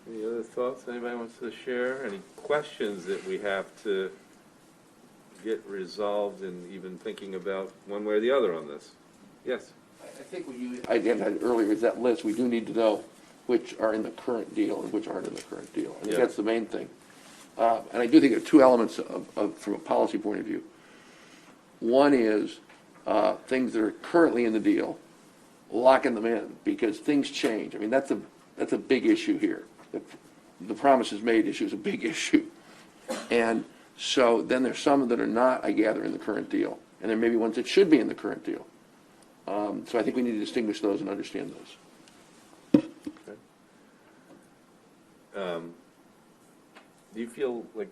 Any other thoughts anybody wants to share? Any questions that we have to get resolved, and even thinking about one way or the other on this? Yes? I think when you identified earlier is that list, we do need to know which are in the current deal and which aren't in the current deal. I think that's the main thing. And I do think there are two elements from a policy point of view. One is things that are currently in the deal, locking them in, because things change. I mean, that's a big issue here. The promises made issue is a big issue. And so then there's some that are not, I gather, in the current deal. And there may be ones that should be in the current deal. So I think we need to distinguish those and understand those. Okay. Do you feel like,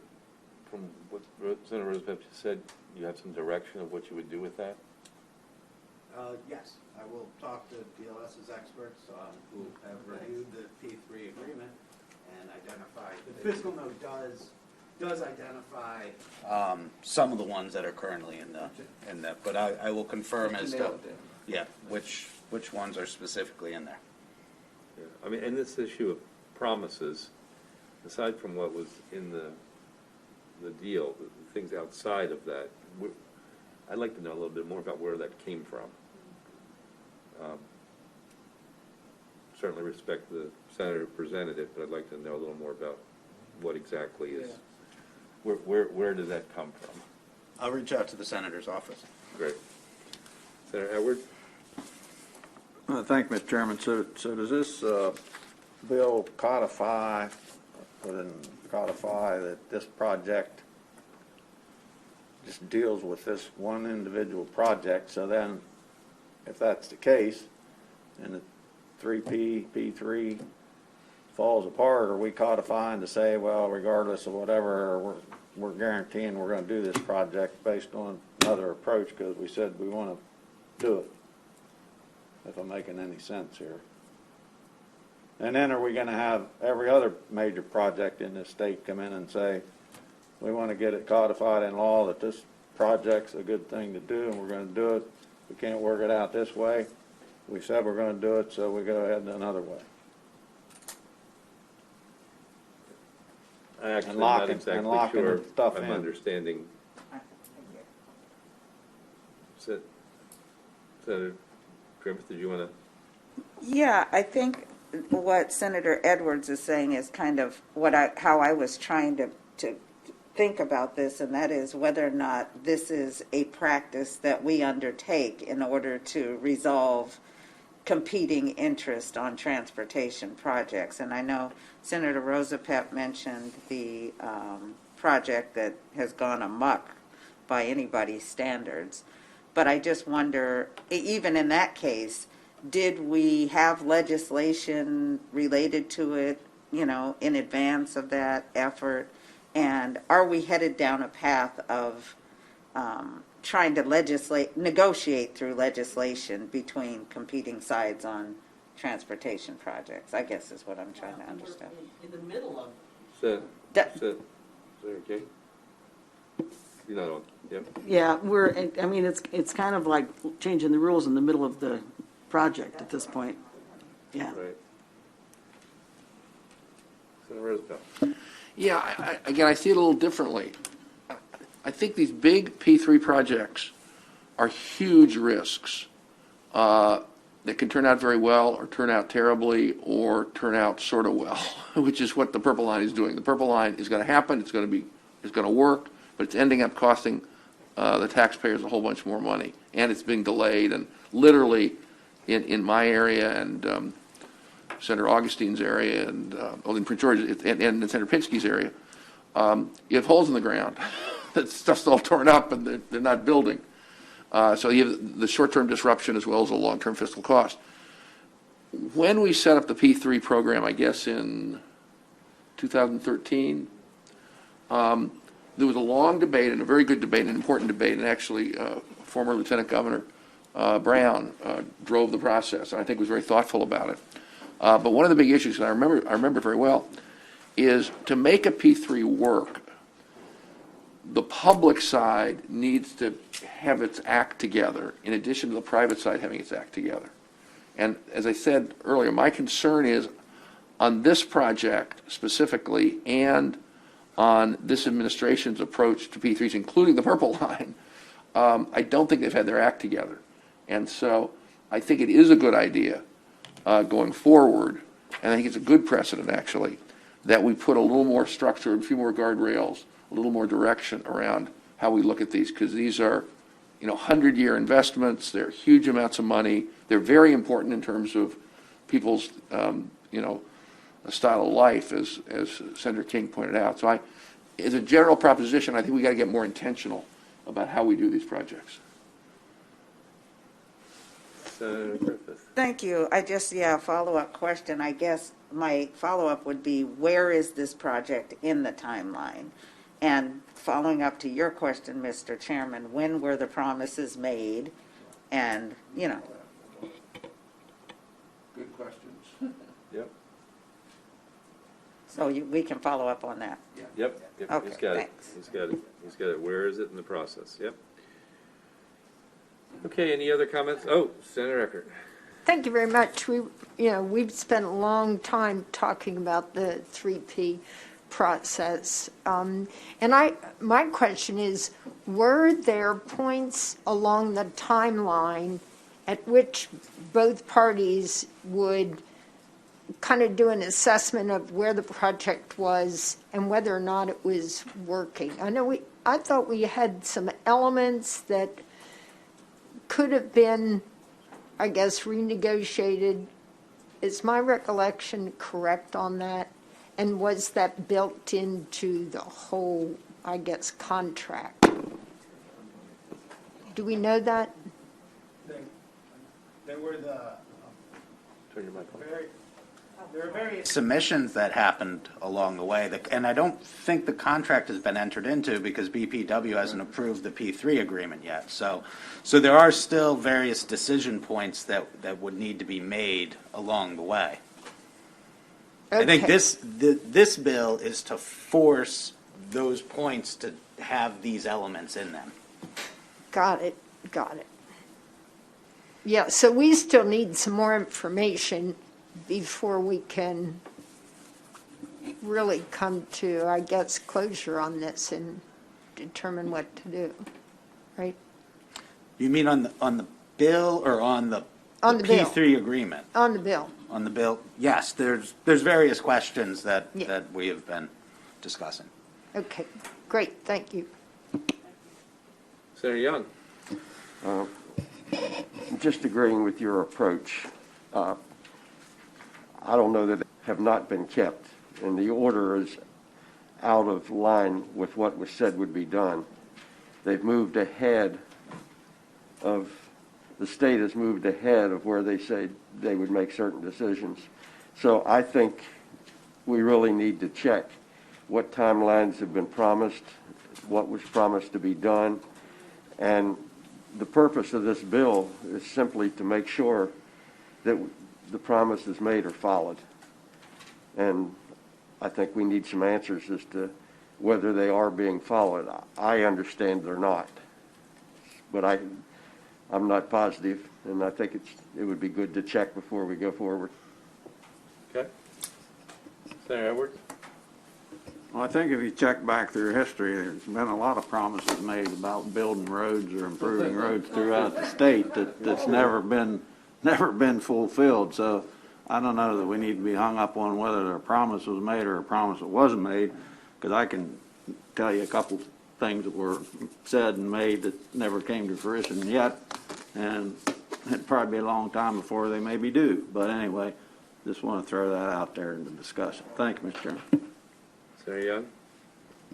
from what Senator Roosevelt just said, you have some direction of what you would do with that? Yes, I will talk to DLS's experts who have reviewed the P3 agreement and identified the fiscal note does does identify some of the ones that are currently in that, but I will confirm as to, yeah, which ones are specifically in there. Yeah, I mean, and this issue of promises, aside from what was in the deal, the things outside of that, I'd like to know a little bit more about where that came from. Certainly respect the senator who presented it, but I'd like to know a little more about what exactly is, where does that come from? I'll reach out to the senator's office. Great. Senator Edwards? Thank you, Mr. Chairman. So does this bill codify that this project just deals with this one individual project? So then, if that's the case, and the 3P3 falls apart, are we codifying to say, well, regardless of whatever, we're guaranteeing we're going to do this project based on another approach because we said we want to do it? If I'm making any sense here. And then are we going to have every other major project in this state come in and say, we want to get it codified in law that this project's a good thing to do and we're going to do it. We can't work it out this way. We said we're going to do it, so we go ahead and another way. I actually And am not locking- exactly and locking sure the stuff I'm in. understanding. Senator Griffith, did you want to? Yeah, I think what Senator Edwards is saying is kind of how I was trying to think about this, and that is whether or not this is a practice that we undertake in order to resolve competing interest on transportation projects. And I know Senator Rosapep mentioned the project that has gone amok by anybody's standards. But I just wonder, even in that case, did we have legislation related to it, in advance of that effort? And are we headed down a path of trying to negotiate through legislation between competing sides on transportation projects? I guess is what I'm trying to understand. In the middle of Senator King? You're not on. Yep. Yeah, it's kind of like changing the rules in the middle of the project at this point. Yeah. Right. Senator Roosevelt. Yeah, again, I see it a little differently. I think these big P3 projects are huge risks that can turn out very well or turn out terribly or turn out sort of well, which is what the Purple Line is doing. The Purple Line is going to happen, it's going to work, but it's ending up costing the taxpayers a whole bunch more money, and it's being delayed. And literally, in my area and Senator Augustine's area, and in Prince George, and in Senator Pinsky's area, you have holes in the ground. That stuff's all torn up, and they're not building. So you have the short-term disruption as well as the long-term fiscal cost. When we set up the P3 program, I guess in 2013, there was a long debate, and a very good debate, an important debate, and actually former Lieutenant Governor Brown drove the process, and I think was very thoughtful about it. But one of the big issues, and I remember very well, is to make a P3 work, the public side needs to have its act together, in addition to the private side having its act together. And as I said earlier, my concern is on this project specifically, and on this administration's approach to P3s, including the Purple Line, I don't think they've had their act together. And so I think it is a good idea going forward, and I think it's a good precedent, actually, that we put a little more structure, a few more guardrails, a little more direction around how we look at these, because these are 100-year investments. They're huge amounts of money. They're very important in terms of people's style of life, as Senator King pointed out. So as a general proposition, I think we got to get more intentional about how we do these projects. Senator Griffith. Thank you. Follow-up question. I guess my follow-up would be, where is this project in the timeline? And following up to your question, Mr. Chairman, when were the promises made? And, Good questions. Yep. So we can follow up on that. Yep, Okay, he's got it. thanks. He's got it. He's got it. Where is it in the process? Yep. Okay, any other comments? Oh, Senator Eckert. Thank you very much. We've spent a long time talking about the 3P process. And my question is, were there points along the timeline at which both parties would kind of do an assessment of where the project was and whether or not it was working? I thought we had some elements that could have been, I guess, renegotiated. Is my recollection correct on that? And was that built into the whole, I guess, contract? Do we know that? There were Turn your mic on. there were various submissions that happened along the way, and I don't think the contract has been entered into because BPW hasn't approved the P3 agreement yet. So there are still various decision points that would need to be made along the way. I think this bill is to force those points to have these elements in them. Got it. Yeah, so we still need some more information before we can really come to, I guess, closure on this and determine what to do, right? You mean on the bill or on the On the bill. P3 agreement? On the bill. On the bill, yes, there's various questions that Yeah. we have been discussing. Okay, great, thank you. Senator Young. Just agreeing with your approach. I don't know that they have not been kept, and the order is out of line with what was said would be done. They've moved ahead of, the state has moved ahead of where they say they would make certain decisions. So I think we really need to check what timelines have been promised, what was promised to be done, and the purpose of this bill is simply to make sure that the promises made are followed. And I think we need some answers as to whether they are being followed. I understand they're not, but I'm not positive, and I think it would be good to check before we go forward. Okay. Senator Edwards. Well, I think if you check back through history, there's been a lot of promises made about building roads or improving roads throughout the state that's never been fulfilled. So I don't know that we need to be hung up on whether a promise was made or a promise that wasn't made, because I can tell you a couple things that were said and made that never came to fruition yet, and it'd probably be a long time before they maybe do. But anyway, just want to throw that out there in the discussion. Thank you, Mr. Chairman. Senator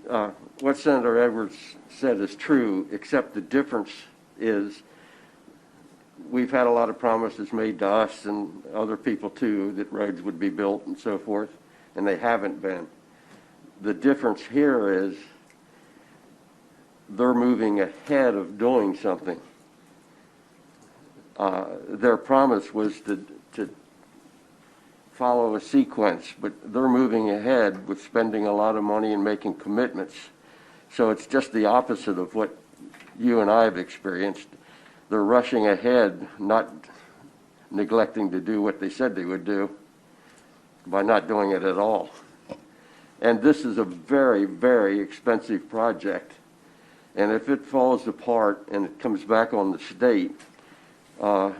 Young. What Senator Edwards said is true, except the difference is we've had a lot of promises made to us and other people too that roads would be built and so forth, and they haven't been. The difference here is they're moving ahead of doing something. Their promise was to follow a sequence, but they're moving ahead with spending a lot of money and making commitments. So it's just the opposite of what you and I have experienced. They're rushing ahead, not neglecting to do what they said they would do by not doing it at all. And this is a very, very expensive project. And if it falls apart and it comes back on the state, we'll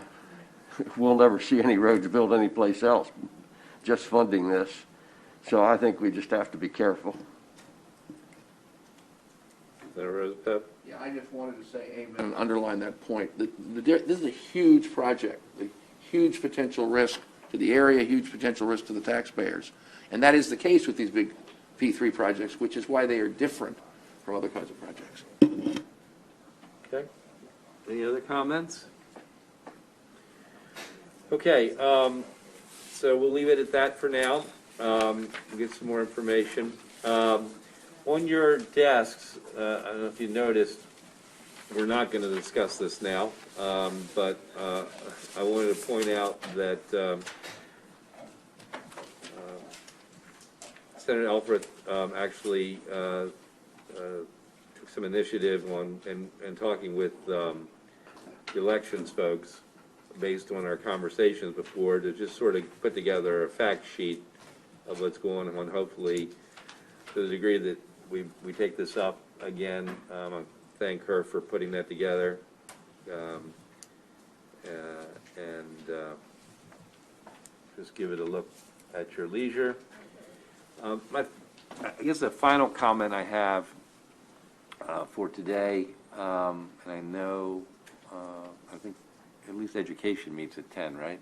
never see any roads built anyplace else, just funding this. So I think we just have to be careful. Senator Rosapep. Yeah, I just wanted to say amen and underline that point. This is a huge project, a huge potential risk to the area, huge potential risk to the taxpayers. And that is the case with these big P3 projects, which is why they are different from other kinds of projects. Okay. Any other comments? Okay, so we'll leave it at that for now. We'll get some more information. On your desks, I don't know if you noticed, we're not going to discuss this now, but I wanted to point out that Senator Elfreth actually took some initiative on, and talking with the elections folks based on our conversations before, to just sort of put together a fact sheet of what's going on, hopefully to the degree that we take this up again. I thank her for putting that together. Just give it a look at your leisure. I guess the final comment I have for today, and I know, I think at least education meets at 10, right?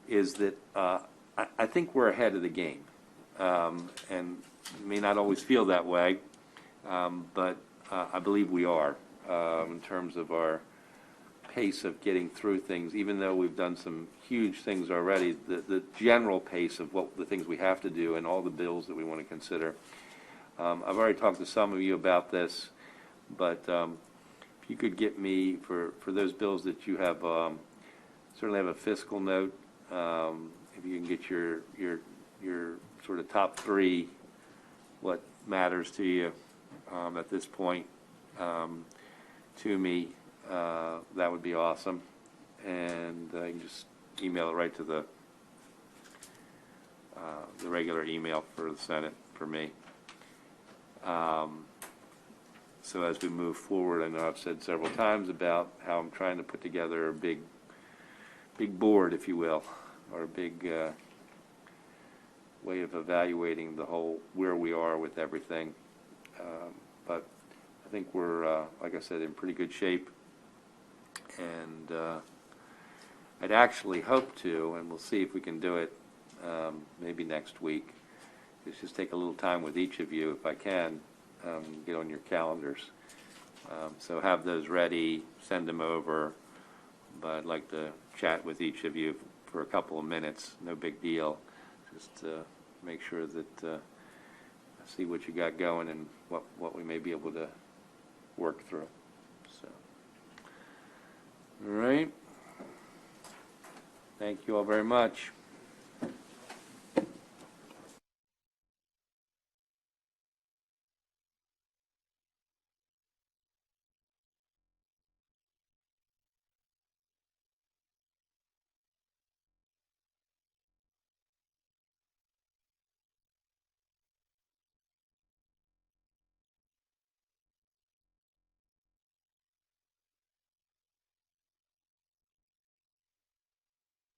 Is that I think we're ahead of the game. And it may not always feel that way, but I believe we are in terms of our pace of getting through things. Even though we've done some huge things already, the general pace of what the things we have to do and all the bills that we want to consider. I've already talked to some of you about this, but if you could get me, for those bills that you have, certainly have a fiscal note, if you can get your sort of top three, what matters to you at this point, to me, that would be awesome. And you can just email it right to the regular email for the Senate for me. So as we move forward, I know I've said several times about how I'm trying to put together a big board, if you will, or a big way of evaluating the whole, where we are with everything. But I think we're, like I said, in pretty good shape. And I'd actually hope to, and we'll see if we can do it maybe next week, is just take a little time with each of you, if I can, get on your calendars. So have those ready, send them over, but I'd like to chat with each of you for a couple of minutes, no big deal, just to make sure that see what you got going and what we may be able to work through. So, all right. Thank you all very much.